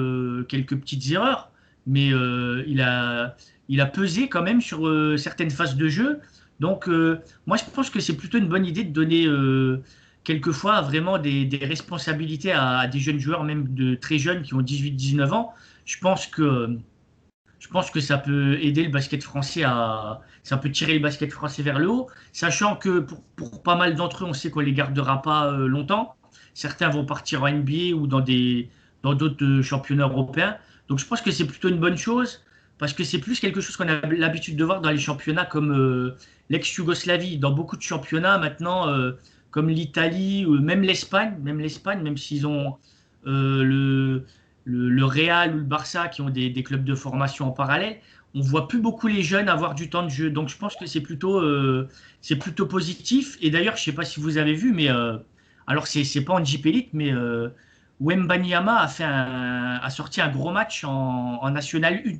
quelques petites erreurs, mais il a pesé quand même sur certaines phases de jeu. Donc, moi, je pense que c'est plutôt une bonne idée de donner quelquefois vraiment des responsabilités à des jeunes joueurs, même de très jeunes qui ont 18-19 ans. Je pense que je pense que ça peut aider le basket français ça peut tirer le basket français vers le haut, sachant que pour pas mal d'entre eux, on sait qu'on les gardera pas longtemps. Certains vont partir en NBA ou dans d'autres championnats européens. Donc je pense que c'est plutôt une bonne chose parce que c'est plus quelque chose qu'on a l'habitude de voir dans les championnats comme l'ex-Yougoslavie. Dans beaucoup de championnats maintenant, comme l'Italie ou même s'ils ont le Real ou le Barça qui ont des clubs de formation en parallèle, on voit plus beaucoup les jeunes avoir du temps de jeu. Donc je pense que c'est plutôt positif. Et d'ailleurs, je sais pas si vous avez vu, mais alors c'est pas en JP Elite, mais Wembanyama a sorti un gros match en National 1.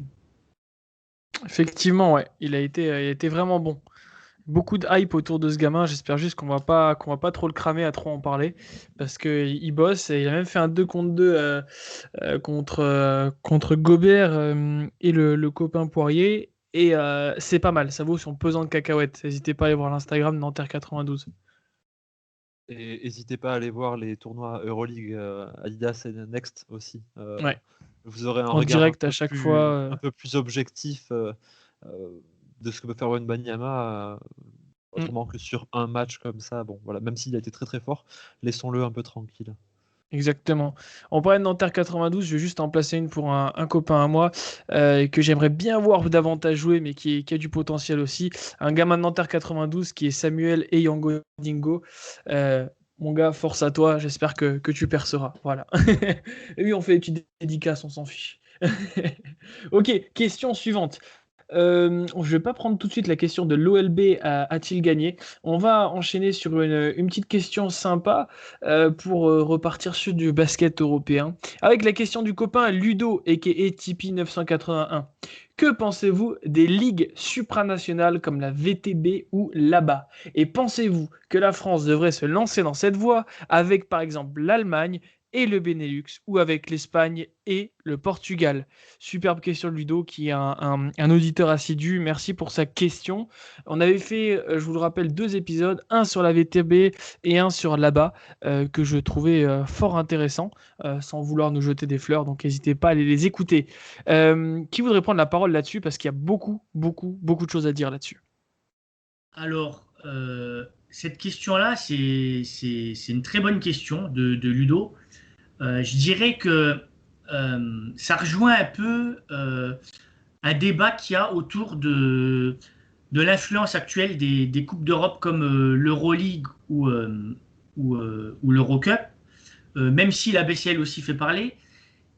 Effectivement, ouais, il a été vraiment bon. Beaucoup de hype autour de ce gamin. J'espère juste qu'on va pas trop le cramer à trop en parler parce que il bosse et il a même fait un 2 contre 2 contre Gobert et le copain Poirier et c'est pas mal. Ça vaut son pesant de cacahuètes. N'hésitez pas à aller voir l'Instagram Nanterre 92. Et n'hésitez pas à aller voir les tournois Euroleague Adidas et Next aussi. Ouais. Vous aurez un En regard direct à chaque fois. un peu plus objectif de ce que peut faire Wembanyama, autrement que sur un match comme ça. Bon, voilà, même s'il a été très très fort, laissons-le un peu tranquille. Exactement. On parlait de Nanterre 92, je vais juste en placer une pour un copain à moi que j'aimerais bien voir davantage jouer, mais qui a du potentiel aussi. Un gamin de Nanterre 92 qui est Samuel Eyango Dingo. Mon gars, force à toi, j'espère que tu perceras. Voilà. Et oui, on fait des petites dédicaces, on s'en fiche. Ok, question suivante. Je ne vais pas prendre tout de suite la question de l'OLB a-t-il gagné. On va enchaîner sur une petite question sympa pour repartir sur du basket européen. Avec la question du copain Ludo, a.k.a. Tipeee 981. Que pensez-vous des ligues supranationales comme la VTB ou l'ABA? Et pensez-vous que la France devrait se lancer dans cette voie avec par exemple l'Allemagne et le Benelux ou avec l'Espagne et le Portugal? Superbe question de Ludo qui est un auditeur assidu. Merci pour sa question. On avait fait, je vous le rappelle, 2 épisodes, un sur la VTB et un sur l'ABA que je trouvais fort intéressant sans vouloir nous jeter des fleurs. Donc n'hésitez pas à aller les écouter. Qui voudrait prendre la parole là-dessus parce qu'il y a beaucoup de choses à dire là-dessus. Alors, cette question-là, c'est une très bonne question de Ludo. Je dirais que ça rejoint un peu un débat qu'il y a autour de l'influence actuelle des Coupes d'Europe comme l'Euroleague ou l'Eurocup, même si la BCL aussi fait parler.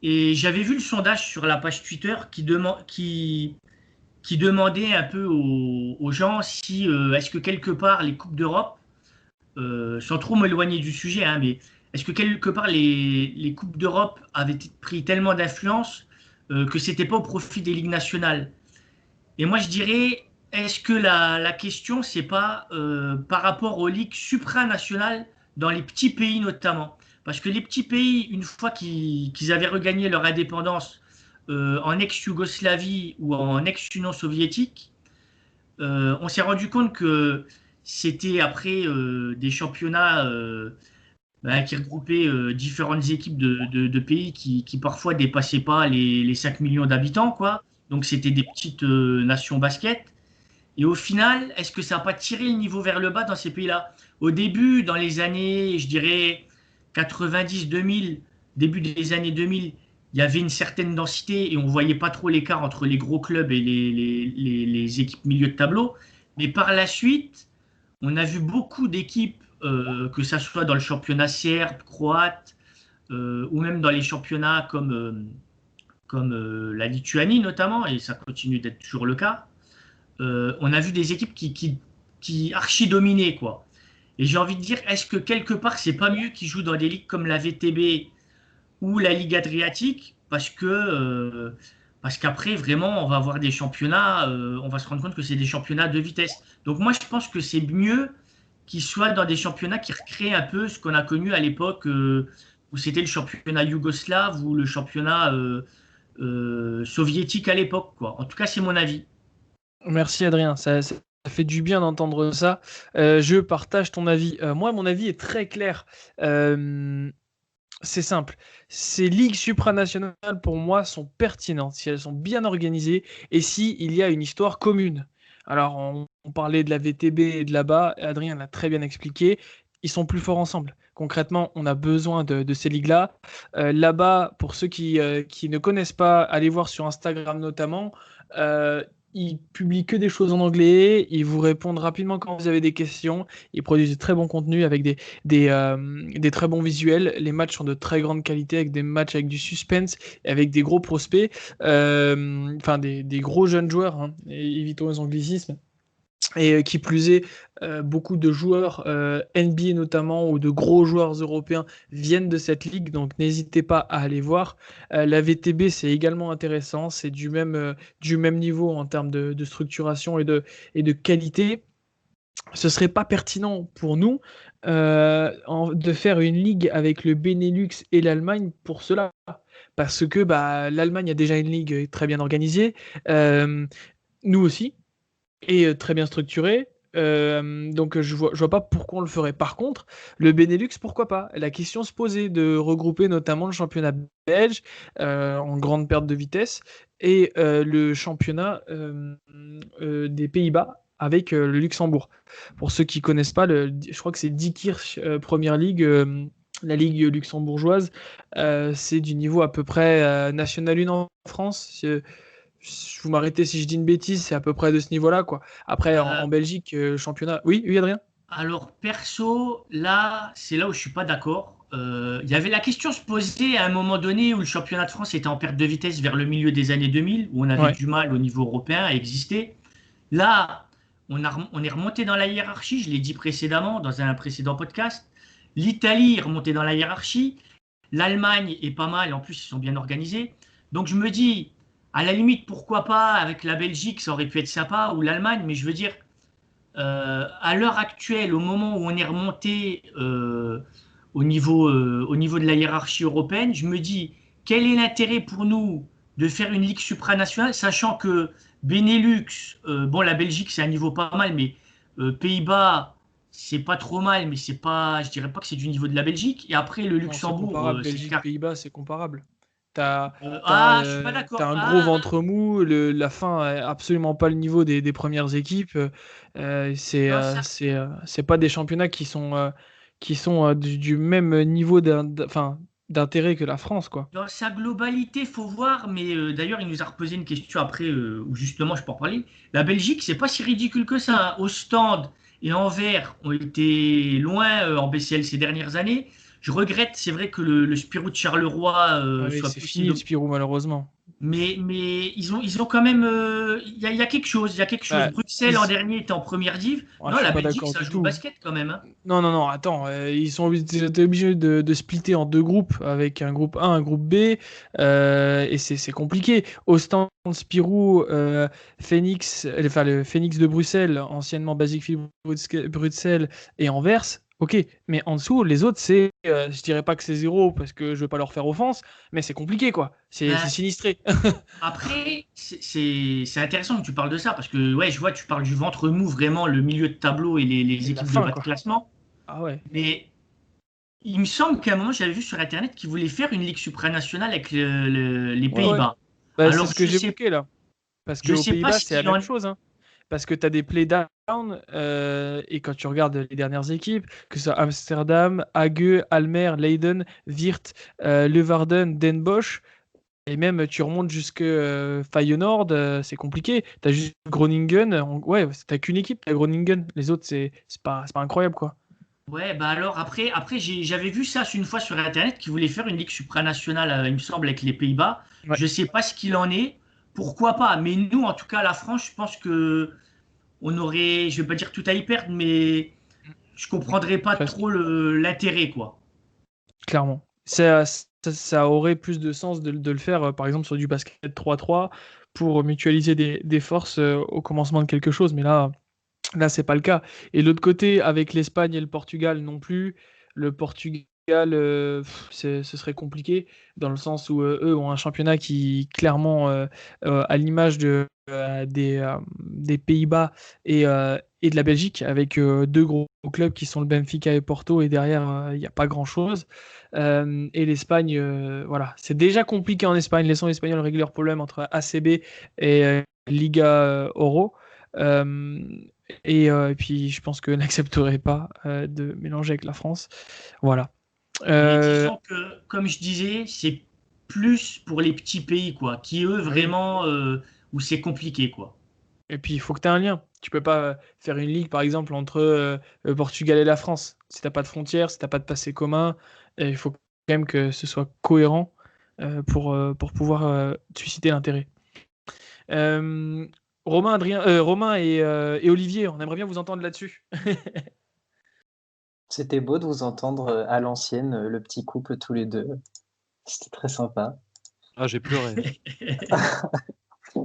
Et j'avais vu le sondage sur la page Twitter qui demandait un peu aux gens si est-ce que quelque part les Coupes d'Europe, sans trop m'éloigner du sujet, hein, mais est-ce que quelque part les Coupes d'Europe avaient pris tellement d'influence que c'était pas au profit des ligues nationales? Et moi je dirais, est-ce que la question c'est pas par rapport aux ligues supranationales dans les petits pays notamment? Parce que les petits pays, une fois qu'ils avaient regagné leur indépendance en ex-Yougoslavie ou en ex-Union soviétique, on s'est rendu compte que c'était après des championnats qui regroupaient différentes équipes de pays qui parfois dépassaient pas les 5 millions d'habitants, quoi. Donc c'était des petites nations basket. Et au final, est-ce que ça n'a pas tiré le niveau vers le bas dans ces pays-là? Au début, dans les années, je dirais 90-2000, début des années 2000, il y avait une certaine densité et on ne voyait pas trop l'écart entre les gros clubs et les équipes milieu de tableau. Mais par la suite, on a vu beaucoup d'équipes, que ça soit dans le championnat serbe, croate, ou même dans les championnats comme la Lituanie notamment, et ça continue d'être toujours le cas. On a vu des équipes qui archi-dominaient, quoi. Et j'ai envie de dire, est-ce que quelque part, c'est pas mieux qu'ils jouent dans des ligues comme la VTB ou la Ligue Adriatique? Parce que Parce qu'après, vraiment, on va avoir des championnats, on va se rendre compte que c'est des championnats de vitesse. Donc moi, je pense que c'est mieux qu'ils soient dans des championnats qui recréent un peu ce qu'on a connu à l'époque où c'était le championnat yougoslave ou le championnat soviétique à l'époque, quoi. En tout cas, c'est mon avis. Merci Adrien, ça fait du bien d'entendre ça. Je partage ton avis. Moi, mon avis est très clair. C'est simple. Ces ligues supranationales, pour moi, sont pertinentes si elles sont bien organisées et si il y a une histoire commune. Alors, on parlait de la VTB et de là-bas, Adrien l'a très bien expliqué, ils sont plus forts ensemble. Concrètement, on a besoin de ces ligues-là. Là-bas, pour ceux qui ne connaissent pas, allez voir sur Instagram notamment. Ils publient que des choses en anglais, ils vous répondent rapidement quand vous avez des questions, ils produisent de très bons contenus avec des très bons visuels. Les matchs sont de très grande qualité, avec des matchs avec du suspense, et avec des gros prospects, enfin des gros jeunes joueurs, hein, et évitons les anglicismes. Et qui plus est, beaucoup de joueurs NBA notamment, ou de gros joueurs européens viennent de cette ligue, donc n'hésitez pas à aller voir. La VTB, c'est également intéressant, c'est du même niveau en termes de structuration et de qualité. Ce serait pas pertinent pour nous de faire une ligue avec le Benelux et l'Allemagne pour cela, parce que l'Allemagne a déjà une ligue très bien organisée, nous aussi, et très bien structuré. Donc je vois pas pourquoi on le ferait. Par contre, le Benelux, pourquoi pas? La question se posait de regrouper notamment le championnat belge en grande perte de vitesse et le championnat des Pays-Bas avec le Luxembourg. Pour ceux qui connaissent pas, je crois que c'est Diekirch Première Ligue, la ligue luxembourgeoise, c'est du niveau à peu près National 1 en France. Vous m'arrêtez si je dis une bêtise, c'est à peu près de ce niveau-là, quoi. Après, en Belgique, championnat. Oui, Adrien? Alors, perso, là, c'est là où je suis pas d'accord. Il y avait la question se poser à un moment donné où le championnat de France était en perte de vitesse vers le milieu des années 2000, où on avait Ouais. du mal au niveau européen à exister. Là, on est remonté dans la hiérarchie, je l'ai dit précédemment dans un précédent podcast. L'Italie est remontée dans la hiérarchie. L'Allemagne est pas mal, en plus, ils sont bien organisés. Donc, je me dis, à la limite, pourquoi pas avec la Belgique, ça aurait pu être sympa, ou l'Allemagne, mais je veux dire, à l'heure actuelle, au moment où on est remonté au niveau de la hiérarchie européenne, je me dis, quel est l'intérêt pour nous de faire une ligue supranationale, sachant que Benelux, bon, la Belgique, c'est un niveau pas mal, mais Pays-Bas, c'est pas trop mal, mais c'est pas, je dirais pas que c'est du niveau de la Belgique. Et après, le Non, c'est Luxembourg, comparable. c'est Belgique, Pays-Bas, c'est comparable. T'as, je suis pas t'as d'accord. un gros ventre mou. La fin est absolument pas le niveau des premières équipes. Non, ça, C'est pas des championnats qui sont du même niveau d'intérêt que la France, quoi. dans sa globalité, faut voir, mais d'ailleurs, il nous a reposé une question après, où justement, je peux en parler. La Belgique, c'est pas si ridicule que ça, hein. Ostende et Anvers ont été loin en BCL ces dernières années. Je regrette, c'est vrai que le Spirou de Charleroi Ah oui, soit c'est plus fini le Spirou, malheureusement. mais ils ont quand même. Il y a quelque chose. Il y a quelque chose. Bah, Bruxelles, l'an dernier, était en première div. ouais, Non, je suis la pas Belgique, d'accord ça du joue au tout. basket quand même, hein. Non, non, non, attends, étaient obligés de splitter en deux groupes, avec un groupe A, un groupe B, et c'est compliqué. Ostend, Spirou, Phoenix, enfin le Phoenix de Bruxelles, anciennement Basic Fit Bruxelles, et Anvers, ok, mais en dessous, les autres, je dirais pas que c'est zéro, parce que je veux pas leur faire offense, mais c'est compliqué, quoi. C'est Ben, sinistré. après, c'est intéressant que tu parles de ça, parce que, ouais, je vois, tu parles du ventre mou, vraiment, le milieu de tableau et les Et la équipes de fin, bas de quoi. classement. Ah ouais. Mais il me semble qu'à un moment, j'avais vu sur Internet qu'ils voulaient faire une ligue supranationale avec les Ouais, ouais. Pays-Bas. Bah, c'est Alors, ce que j'évoquais là. Parce je qu'aux sais pas Pays-Bas, ce c'est la qu'il en même est. chose, hein. Parce que tu as des playdowns, et quand tu regardes les dernières équipes, que ce soit Amsterdam, Hague, Almer, Leiden, Wirth, Leeuwarden, Den Bosch, et même tu remontes jusque Feyenoord, c'est compliqué. Tu as juste Groningen, ouais, t'as qu'une équipe, t'as Groningen. Les autres, c'est pas incroyable, quoi. Ouais, bah alors après j'avais vu ça une fois sur Internet qui voulait faire une ligue supranationale, il me semble, avec les Pays-Bas. Ouais, Je sais pas ce qu'il en est. Pourquoi pas? Mais nous, en tout cas, la France, je pense que on aurait, je vais pas dire tout à y perdre, mais je comprendrais pas presque, trop l'intérêt, quoi. clairement. ça aurait plus de sens de le faire, par exemple, sur du basket 3-3 pour mutualiser des forces au commencement de quelque chose. Mais là, c'est pas le cas. Et de l'autre côté, avec l'Espagne et le Portugal non plus, le Portugal, ce serait compliqué dans le sens où eux ont un championnat qui, clairement, à l'image des Pays-Bas et de la Belgique, avec deux gros clubs qui sont le Benfica et Porto, et derrière, il n'y a pas grand-chose. Et l'Espagne, voilà, c'est déjà compliqué en Espagne. Laissons les Espagnols régler leurs problèmes entre ACB et Liga Oro. Euh, et puis, je pense que n'accepterait pas de mélanger avec la France. Voilà. Mais Euh, disons que, comme je disais, c'est plus pour les petits pays, quoi, qui eux, oui. vraiment, où c'est compliqué, quoi. Et puis, il faut que tu aies un lien. Tu peux pas faire une ligue, par exemple, entre le Portugal et la France. Si t'as pas de frontières, si t'as pas de passé commun, il faut quand même que ce soit cohérent pour pouvoir susciter l'intérêt. Euh, Romain et Olivier, on aimerait bien vous entendre là-dessus. C'était beau de vous entendre à l'ancienne, le petit couple tous les deux. C'était très sympa. Ah, j'ai pleuré.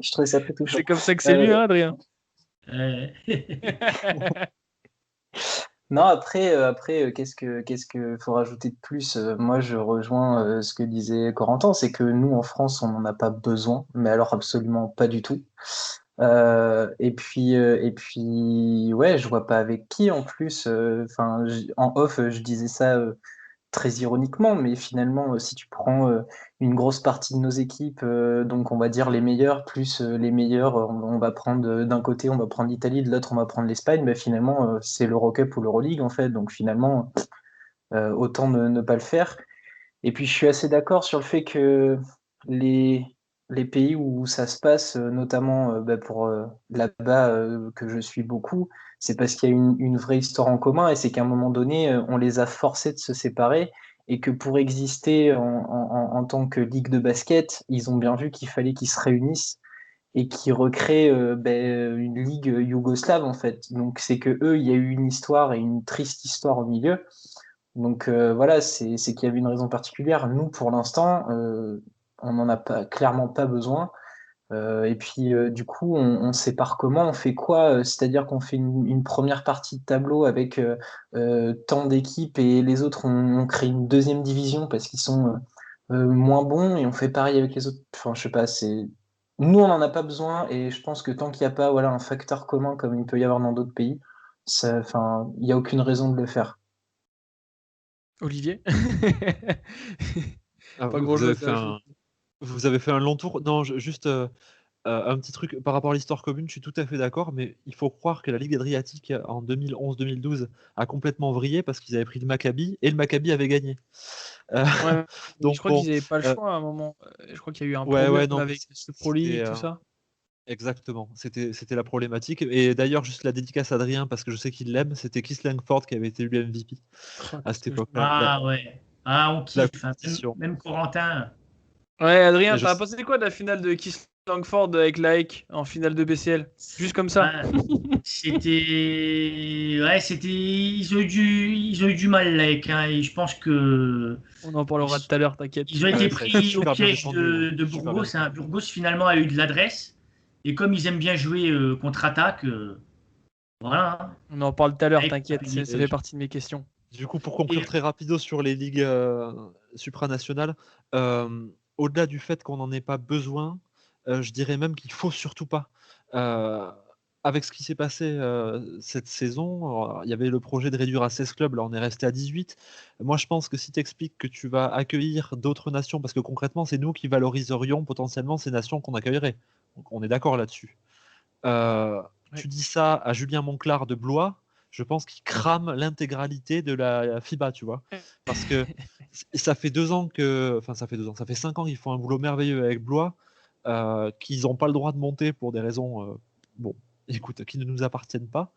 Je trouvais ça très touchant. C'est comme ça que c'est mieux, hein, Adrien. Euh, Non, après, qu'est-ce que faut rajouter de plus? Moi, je rejoins ce que disait Corentin, c'est que nous, en France, on n'en a pas besoin, mais alors absolument pas du tout. Et puis, ouais, je vois pas avec qui en plus. Enfin, en off, je disais ça très ironiquement, mais finalement, si tu prends une grosse partie de nos équipes, donc on va dire les meilleurs, plus les meilleurs, on va prendre d'un côté, on va prendre l'Italie, de l'autre, on va prendre l'Espagne, bah, finalement, c'est l'Eurocup ou l'Euroleague, en fait. Donc finalement, autant ne pas le faire. Et puis, je suis assez d'accord sur le fait que les, les pays où ça se passe, notamment bah, pour là-bas que je suis beaucoup, c'est parce qu'il y a une vraie histoire en commun et c'est qu'à un moment donné, on les a forcés de se séparer et que pour exister en tant que ligue de basket, ils ont bien vu qu'il fallait qu'ils se réunissent et qu'ils recréent une ligue yougoslave en fait. Donc c'est que eux, il y a eu une histoire et une triste histoire au milieu. Donc voilà, c'est qu'il y avait une raison particulière. Nous, pour l'instant, on n'en a pas, clairement pas besoin. Et puis du coup, on sépare comment, on fait quoi? C'est-à-dire qu'on fait une première partie de tableau avec tant d'équipes et les autres, on crée une deuxième division parce qu'ils sont moins bons et on fait pareil avec les autres. Enfin, je sais pas, c'est nous, on n'en a pas besoin et je pense que tant qu'il n'y a pas voilà, un facteur commun comme il peut y avoir dans d'autres pays, enfin, il n'y a aucune raison de le faire. Olivier. Ah, Pas vous avez grand-chose fait à un, ajouter. vous avez fait un long tour. Non, juste un petit truc par rapport à l'histoire commune, je suis tout à fait d'accord, mais il faut croire que la Ligue Adriatique en 2011-2012 a complètement vrillé parce qu'ils avaient pris le Maccabi et le Maccabi avait gagné. Euh, Ouais, mais je donc crois bon, qu'ils n'avaient pas le euh, choix à un moment. Je crois qu'il y a eu un ouais, problème ouais, non, mais avec ce Pro c'était League, tout ça. exactement, c'était la problématique. Et d'ailleurs, juste la dédicace à Adrien parce que je sais qu'il l'aime, c'était Keith Langford qui avait été élu MVP Oh, à qu'est-ce cette que je époque-là, Ah ouais. Ah, on la kiffe, hein. compétition. Même Corentin. Ouais, Adrien, Et je t'as pensé quoi de la finale de Kiss Langford avec Laek en finale de BCL? Juste comme ça. Ah, c'était. Ouais, c'était. Ils ont eu du mal, like, hein, et je pense que. On en parlera Ils, tout à l'heure, t'inquiète. ils ont Ah été ouais, ça a été pris au super bien piège défendu, hein. de Super bien Burgos, hein. défendu. Burgos, finalement, a eu de l'adresse. Et comme ils aiment bien jouer contre-attaque, voilà, hein. On en parle tout à l'heure, Like, a t'inquiète, ça payé. Et fait partie de mes questions. du coup, pour conclure Et très rapido sur les ligues supranationales, au-delà du fait qu'on n'en ait pas besoin, je dirais même qu'il faut surtout pas. Euh, Avec ce qui s'est passé cette saison, alors, il y avait le projet de réduire à 16 clubs, là on est resté à 18. Moi je pense que si tu expliques que tu vas accueillir d'autres nations, parce que concrètement c'est nous qui valoriserions potentiellement ces nations qu'on accueillerait. Donc on est d'accord là-dessus. Ouais. Tu dis ça à Julien Monclar de Blois, je pense qu'il crame l'intégralité de la FIBA, tu vois. Parce que ça fait 2 ans que. Enfin, ça fait 2 ans, ça fait 5 ans qu'ils font un boulot merveilleux avec Blois, qu'ils n'ont pas le droit de monter pour des raisons, bon, écoute, qui ne nous appartiennent pas.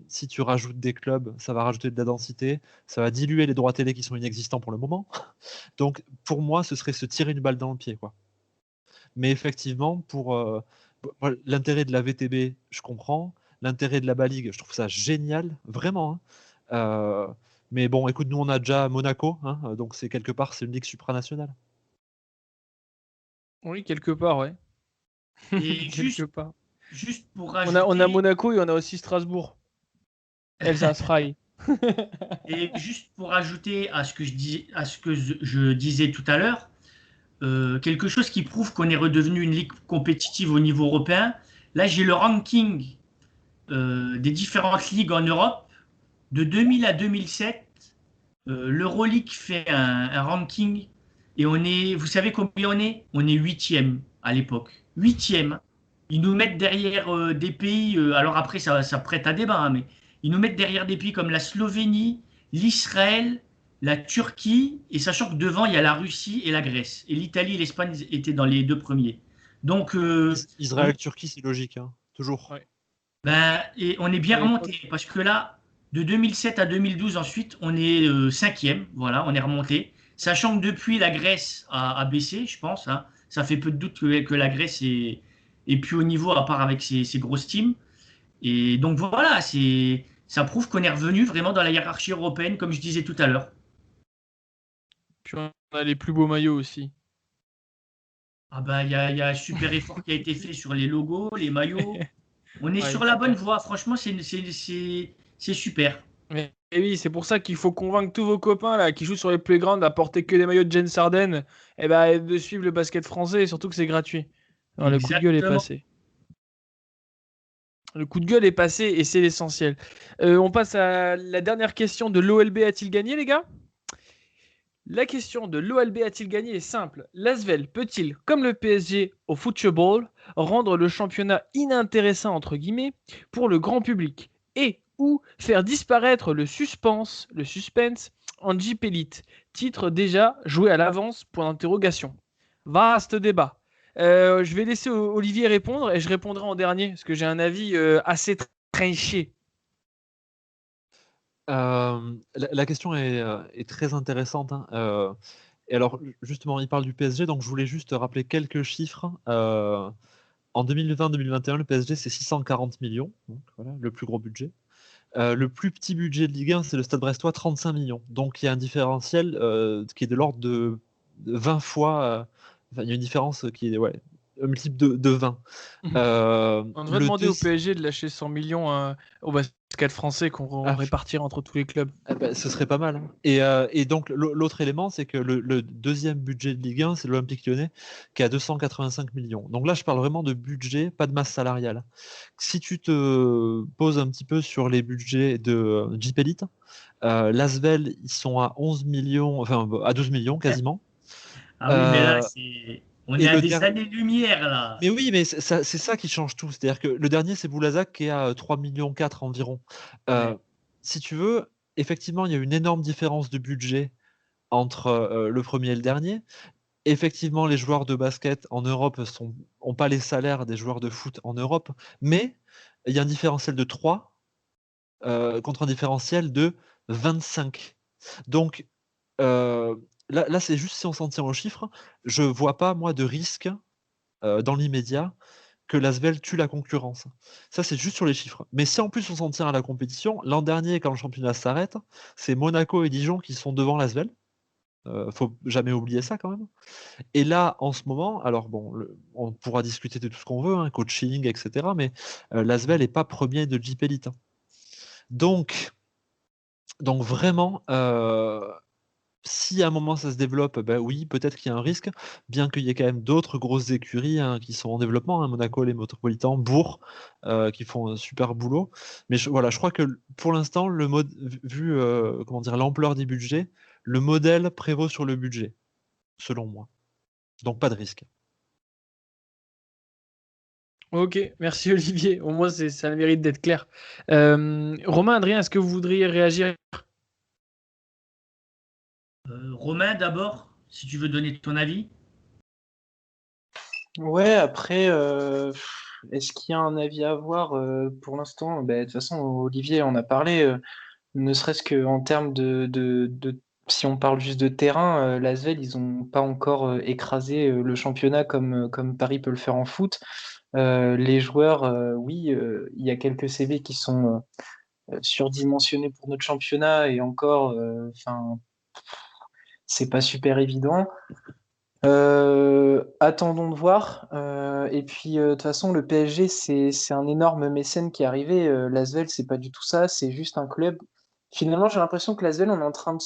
Si tu rajoutes des clubs, ça va rajouter de la densité, ça va diluer les droits télé qui sont inexistants pour le moment. Donc, pour moi, ce serait se tirer une balle dans le pied, quoi. Mais effectivement, pour l'intérêt de la VTB, je comprends. L'intérêt de la Baligue, je trouve ça génial, vraiment, hein. Mais bon, écoute, nous on a déjà Monaco, hein, donc c'est quelque part, c'est une ligue supranationale. Oui, quelque part, ouais. Et Quelque part. juste pour On a rajouter, Monaco et on a aussi Strasbourg. Elsace Fry. et juste pour ajouter à ce que je disais tout à l'heure, quelque chose qui prouve qu'on est redevenu une ligue compétitive au niveau européen. Là, j'ai le ranking des différentes ligues en Europe. De 2000 à 2007, l'Euroleague fait un ranking et vous savez combien on est? On est huitième à l'époque. Huitième. Ils nous mettent derrière des pays, alors après ça prête à débat, hein, mais ils nous mettent derrière des pays comme la Slovénie, l'Israël, la Turquie, et sachant que devant il y a la Russie et la Grèce. Et l'Italie et l'Espagne étaient dans les deux premiers. Donc on, Israël-Turquie, c'est logique, hein, toujours. Ouais. et on est bien À l'époque. remonté parce que là, de 2007 à 2012, ensuite, on est cinquième. Voilà, on est remonté. Sachant que depuis, la Grèce a baissé, je pense, hein. Ça fait peu de doute que la Grèce est plus au niveau, à part avec ses grosses teams. Et donc voilà, ça prouve qu'on est revenu vraiment dans la hiérarchie européenne, comme je disais tout à l'heure. Puis on a les plus beaux maillots aussi. Ah bah, il y a un super effort qui a été fait sur les logos, les maillots. On est Ouais, sur la c'est bonne clair. voie. Franchement, c'est super. Mais et oui, c'est pour ça qu'il faut convaincre tous vos copains là qui jouent sur les playgrounds à porter que des maillots de Jens Sarden et ben de suivre le basket français et surtout que c'est gratuit. Alors, le coup de gueule est Exactement. passé. Le coup de gueule est passé et c'est l'essentiel. On passe à la dernière question de l'OLB a-t-il gagné, les gars? La question de l'OLB a-t-il gagné est simple. L'Asvel peut-il, comme le PSG au football, rendre le championnat inintéressant entre guillemets pour le grand public et ou faire disparaître le suspense en Jeep Elite, titre déjà joué à l'avance, point d'interrogation. Vaste débat. Je vais laisser Olivier répondre et je répondrai en dernier parce que j'ai un avis assez tranché. La question est très intéressante, hein. Et alors, justement, il parle du PSG, donc je voulais juste rappeler quelques chiffres. En 2020-2021, le PSG, c'est 640 millions, donc voilà, le plus gros budget. Le plus petit budget de Ligue 1, c'est le Stade Brestois, 35 millions. Donc il y a un différentiel qui est de l'ordre de 20 fois. Enfin, il y a une différence qui est un multiple de 20. On devrait Le demander au deuxi- PSG de lâcher 100 millions au basket français qu'on Ah, répartira entre tous les clubs. ah bah, ce serait pas mal, hein. Et donc l'autre élément, c'est que le deuxième budget de Ligue 1, c'est l'Olympique Lyonnais, qui a 285 millions. Donc là, je parle vraiment de budget, pas de masse salariale. Si tu te poses un petit peu sur les budgets de Jeep Elite, l'Asvel, ils sont à 11 millions, enfin à 12 millions quasiment. Ah oui, mais là, Euh, on est et à le des dernier. années-lumière, là. Mais oui, mais c'est ça qui change tout. C'est-à-dire que le dernier, c'est Boulazac qui est à 3 millions 4 environ. Euh, Ouais. Si tu veux, effectivement, il y a une énorme différence de budget entre le premier et le dernier. Effectivement, les joueurs de basket en Europe ont pas les salaires des joueurs de foot en Europe, mais il y a un différentiel de 3 contre un différentiel de 25. Donc euh, là, c'est juste si on s'en tient aux chiffres, je vois pas, moi, de risque dans l'immédiat que l'Asvel tue la concurrence. Ça, c'est juste sur les chiffres. Mais si en plus on s'en tient à la compétition, l'an dernier, quand le championnat s'arrête, c'est Monaco et Dijon qui sont devant l'Asvel. Faut jamais oublier ça quand même. Et là, en ce moment, alors bon, on pourra discuter de tout ce qu'on veut, hein, coaching, etc. Mais l'Asvel n'est pas premier de Jeep Elite, hein. Donc, donc vraiment, si à un moment ça se développe, ben oui, peut-être qu'il y a un risque, bien qu'il y ait quand même d'autres grosses écuries, hein, qui sont en développement, hein, Monaco, les Métropolitans, Bourg, qui font un super boulot. Mais voilà, je crois que pour l'instant, vu comment dire, l'ampleur des budgets, le modèle prévaut sur le budget, selon moi. Donc pas de risque. Ok, merci Olivier. Au moins, ça a le mérite d'être clair. Romain, Adrien, est-ce que vous voudriez réagir? Romain, d'abord, si tu veux donner ton avis. Ouais, après, est-ce qu'il y a un avis à avoir pour l'instant? Ben, de toute façon, Olivier en a parlé, ne serait-ce qu'en termes si on parle juste de terrain, l'Asvel, ils n'ont pas encore écrasé le championnat comme Paris peut le faire en foot. Les joueurs, oui, il y a quelques CV qui sont surdimensionné pour notre championnat et encore, c'est pas super évident. Attendons de voir. Et puis, de toute façon, le PSG, c'est un énorme mécène qui est arrivé. L'Asvel, c'est pas du tout ça. C'est juste un club. Finalement, j'ai l'impression que l'Asvel, on est en train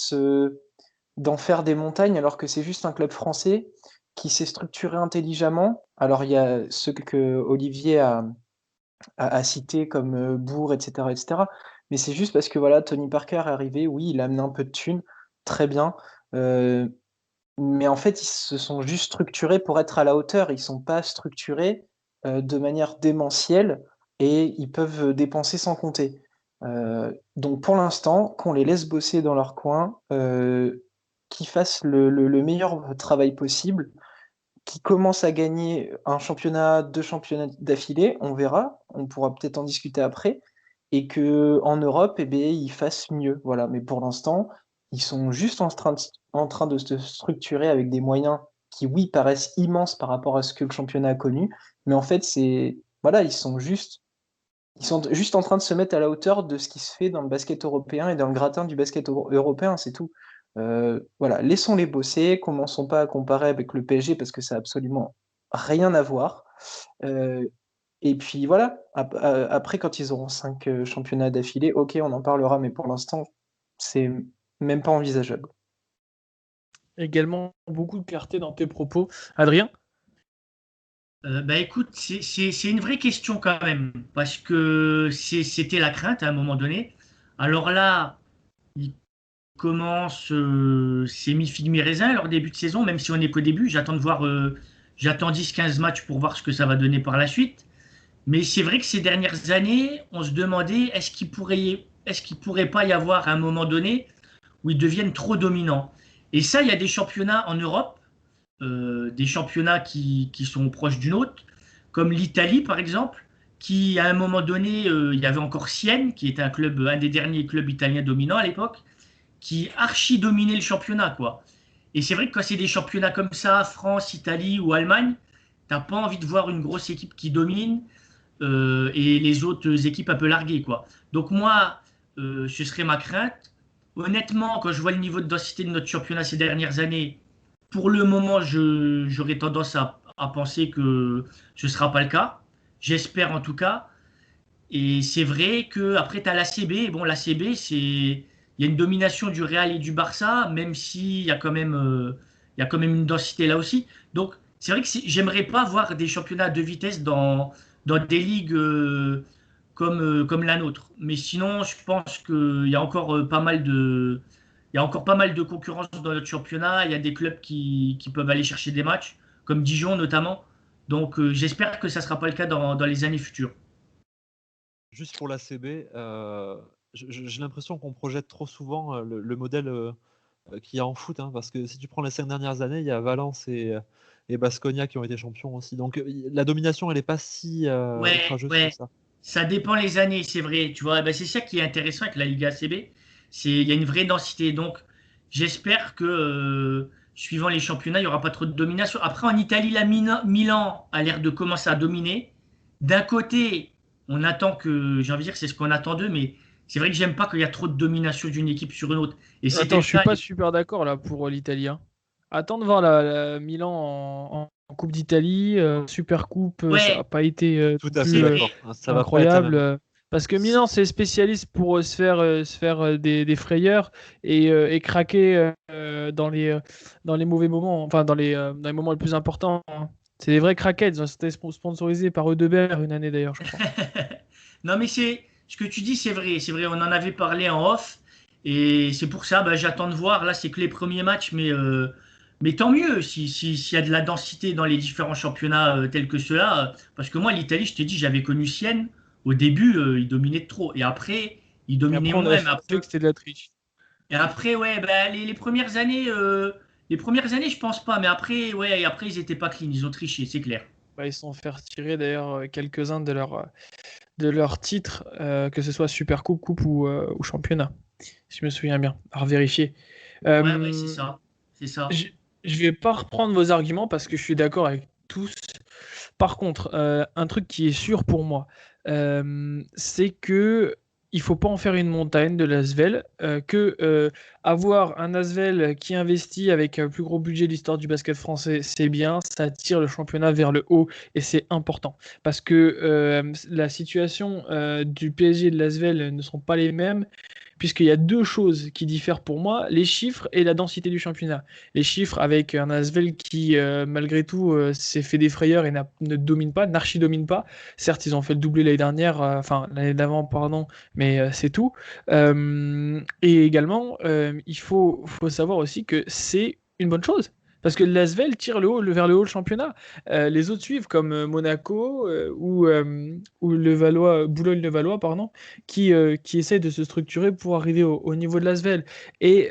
d'en faire des montagnes, alors que c'est juste un club français qui s'est structuré intelligemment. Alors, il y a ceux que Olivier a cités comme Bourg, etc., etc. Mais c'est juste parce que voilà, Tony Parker est arrivé. Oui, il a amené un peu de thunes. Très bien. Euh, mais en fait, ils se sont juste structurés pour être à la hauteur. Ils sont pas structurés de manière démentielle et ils peuvent dépenser sans compter. Donc pour l'instant, qu'on les laisse bosser dans leur coin, qu'ils fassent le meilleur travail possible, qu'ils commencent à gagner un championnat, 2 championnats d'affilée, on verra, on pourra peut-être en discuter après, et que en Europe, eh bien, ils fassent mieux. Voilà. Mais pour l'instant, ils sont juste en train de se structurer avec des moyens qui, oui, paraissent immenses par rapport à ce que le championnat a connu, mais en fait, voilà, ils sont juste en train de se mettre à la hauteur de ce qui se fait dans le basket européen et dans le gratin du basket européen, c'est tout. Voilà, laissons-les bosser, commençons pas à comparer avec le PSG parce que ça n'a absolument rien à voir. Euh, et puis voilà, après, quand ils auront 5 championnats d'affilée, ok, on en parlera, mais pour l'instant, c'est même pas envisageable. Également, beaucoup de clarté dans tes propos. Adrien? Bah écoute, c'est une vraie question quand même, parce que c'était la crainte à un moment donné. Alors là, il commence, c'est mi-figue, mi-raisin leur début de saison, même si on n'est qu'au début. J'attends 10-15 matchs pour voir ce que ça va donner par la suite. Mais c'est vrai que ces dernières années, on se demandait est-ce qu'il pourrait pas y avoir un moment donné où ils deviennent trop dominants. Et ça, il y a des championnats en Europe, des championnats qui sont proches du nôtre, comme l'Italie par exemple, qui à un moment donné, il y avait encore Sienne, qui était un des derniers clubs italiens dominants à l'époque, qui archi dominait le championnat, quoi. Et c'est vrai que quand c'est des championnats comme ça, France, Italie ou Allemagne, t'as pas envie de voir une grosse équipe qui domine et les autres équipes un peu larguées, quoi. Donc moi, ce serait ma crainte. Honnêtement, quand je vois le niveau de densité de notre championnat ces dernières années, pour le moment, j'aurais tendance à penser que ce ne sera pas le cas. J'espère en tout cas. Et c'est vrai qu'après, tu as l'ACB. Bon, l'ACB, il y a une domination du Real et du Barça, même s'il y a quand même, une densité là aussi. Donc, c'est vrai que j'aimerais pas voir des championnats de vitesse dans des ligues comme la nôtre. Mais sinon, je pense qu'il y a encore il y a encore pas mal de concurrence dans notre championnat. Il y a des clubs qui peuvent aller chercher des matchs, comme Dijon notamment. Donc, j'espère que ça ne sera pas le cas dans les années futures. Juste pour l'ACB, j'ai l'impression qu'on projette trop souvent le modèle qu'il y a en foot, hein, parce que si tu prends les 5 dernières années, il y a Valence et Baskonia qui ont été champions aussi. Donc la domination, elle n'est pas si Ouais, outrageuse que ouais. ça. Ça dépend les années, c'est vrai. Tu vois, ben, c'est ça qui est intéressant avec la Liga ACB. Il y a une vraie densité. Donc, j'espère que, suivant les championnats, il n'y aura pas trop de domination. Après, en Italie, Milan a l'air de commencer à dominer. D'un côté, on attend que, j'ai envie de dire, c'est ce qu'on attend d'eux, mais c'est vrai que j'aime pas qu'il y a trop de domination d'une équipe sur une autre. Et c'était Attends, le je suis cas. pas super d'accord là pour l'Italie, hein. Attends de voir la Milan en Coupe d'Italie, Super Coupe, ça n'a Ouais, pas été Tout non à fait plus c'est vrai. d'accord, hein, ça va pas être la incroyable. même. Parce que Milan, c'est spécialiste pour se faire des frayeurs et craquer dans les mauvais moments, enfin dans les moments les plus importants, hein. C'est des vrais craquettes. Ils ont été sponsorisés par Eudebert une année d'ailleurs, je crois. Non, mais ce que tu dis, c'est vrai. C'est vrai, on en avait parlé en off. Et c'est pour ça, bah, j'attends de voir. Là, c'est que les premiers matchs, mais tant mieux s'il y a de la densité dans les différents championnats tels que ceux-là. Parce que moi, l'Italie, je t'ai dit, j'avais connu Sienne. Au début, ils dominaient de trop. Et après, ils Et dominaient après, on a moins. fait que c'était de la triche. Et après, ouais, bah, les premières années, je pense pas. Mais après, ouais, et après, ils étaient pas clean. Ils ont triché, c'est clair. Bah, ils se sont fait retirer d'ailleurs quelques-uns de leurs titres, que ce soit Super Coupe, Coupe ou Championnat, si je me souviens bien. À revérifier. Ouais, ouais, c'est Euh, ça. C'est ça. je ne vais pas reprendre vos arguments parce que je suis d'accord avec tous. Par contre, un truc qui est sûr pour moi, c'est que il faut pas en faire une montagne de l'Asvel, avoir un Asvel qui investit avec un plus gros budget de l'histoire du basket français, c'est bien, ça tire le championnat vers le haut et c'est important parce que la situation du PSG et de l'Asvel ne sont pas les mêmes. Puisqu'il y a deux choses qui diffèrent pour moi, les chiffres et la densité du championnat. Les chiffres avec un Asvel qui, malgré tout, s'est fait des frayeurs et ne domine pas, n'archi-domine pas. Certes, ils ont fait le doublé l'année dernière, enfin l'année d'avant, pardon, mais c'est tout. Et également, il faut savoir aussi que c'est une bonne chose. Parce que l'Asvel tire vers le haut le championnat. Les autres suivent comme Monaco ou Boulogne-le-Valois, pardon, qui essaie de se structurer pour arriver au niveau de l'Asvel. Et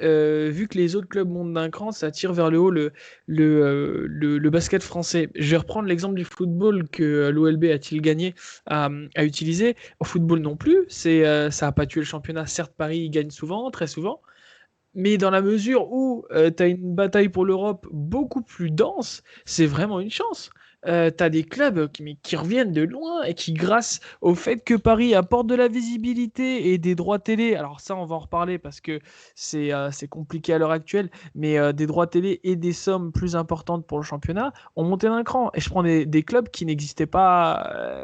vu que les autres clubs montent d'un cran, ça tire vers le haut le basket français. Je vais reprendre l'exemple du football que l'OLB a-t-il gagné à utiliser. Au football non plus, ça n'a pas tué le championnat. Certes, Paris gagne souvent, très souvent. Mais dans la mesure où tu as une bataille pour l'Europe beaucoup plus dense, c'est vraiment une chance. Tu as des clubs qui reviennent de loin et qui, grâce au fait que Paris apporte de la visibilité et des droits télé, alors ça on va en reparler parce que c'est compliqué à l'heure actuelle, mais des droits télé et des sommes plus importantes pour le championnat ont monté d'un cran. Et je prends des clubs qui n'existaient pas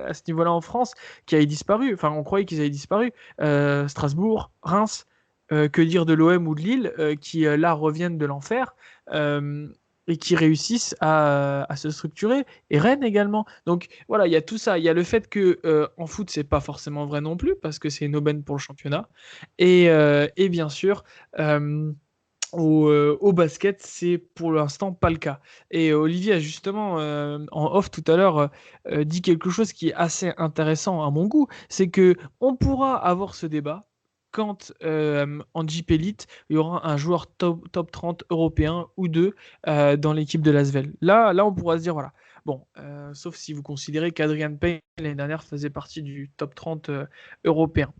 à ce niveau-là en France, qui avaient disparu, enfin on croyait qu'ils avaient disparu. Strasbourg, Reims. Que dire de l'OM ou de Lille qui là reviennent de l'enfer et qui réussissent à se structurer, et Rennes également. Donc voilà, il y a tout ça. Il y a le fait que en foot, c'est pas forcément vrai non plus parce que c'est une aubaine pour le championnat. Et bien sûr, au basket, c'est pour l'instant pas le cas. Et Olivier a justement en off tout à l'heure dit quelque chose qui est assez intéressant à mon goût, c'est que on pourra avoir ce débat quand en Jeep Elite, il y aura un joueur top 30 européen ou deux dans l'équipe de l'Asvel. Là, on pourra se dire, voilà, bon, sauf si vous considérez qu'Adrian Payne, l'année dernière, faisait partie du top 30 européen.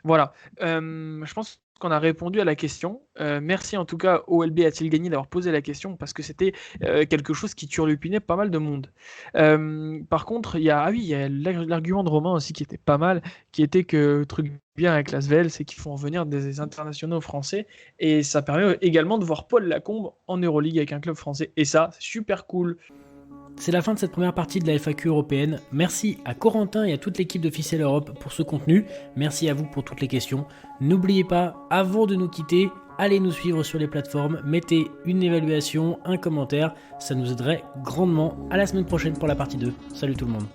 Voilà, je pense qu'on a répondu à la question. Merci en tout cas au LB a-t-il gagné d'avoir posé la question parce que c'était quelque chose qui turlupinait pas mal de monde. Par contre, il y a l'argument de Romain aussi qui était pas mal, qui était que le truc bien avec l'Asvel, c'est qu'ils font venir des internationaux français et ça permet également de voir Paul Lacombe en Euroleague avec un club français. Et ça, c'est super cool. C'est la fin de cette première partie de la FAQ européenne. Merci à Corentin et à toute l'équipe de Ficelle Europe pour ce contenu. Merci à vous pour toutes les questions. N'oubliez pas, avant de nous quitter, allez nous suivre sur les plateformes, mettez une évaluation, un commentaire, ça nous aiderait grandement. À la semaine prochaine pour la partie 2. Salut tout le monde.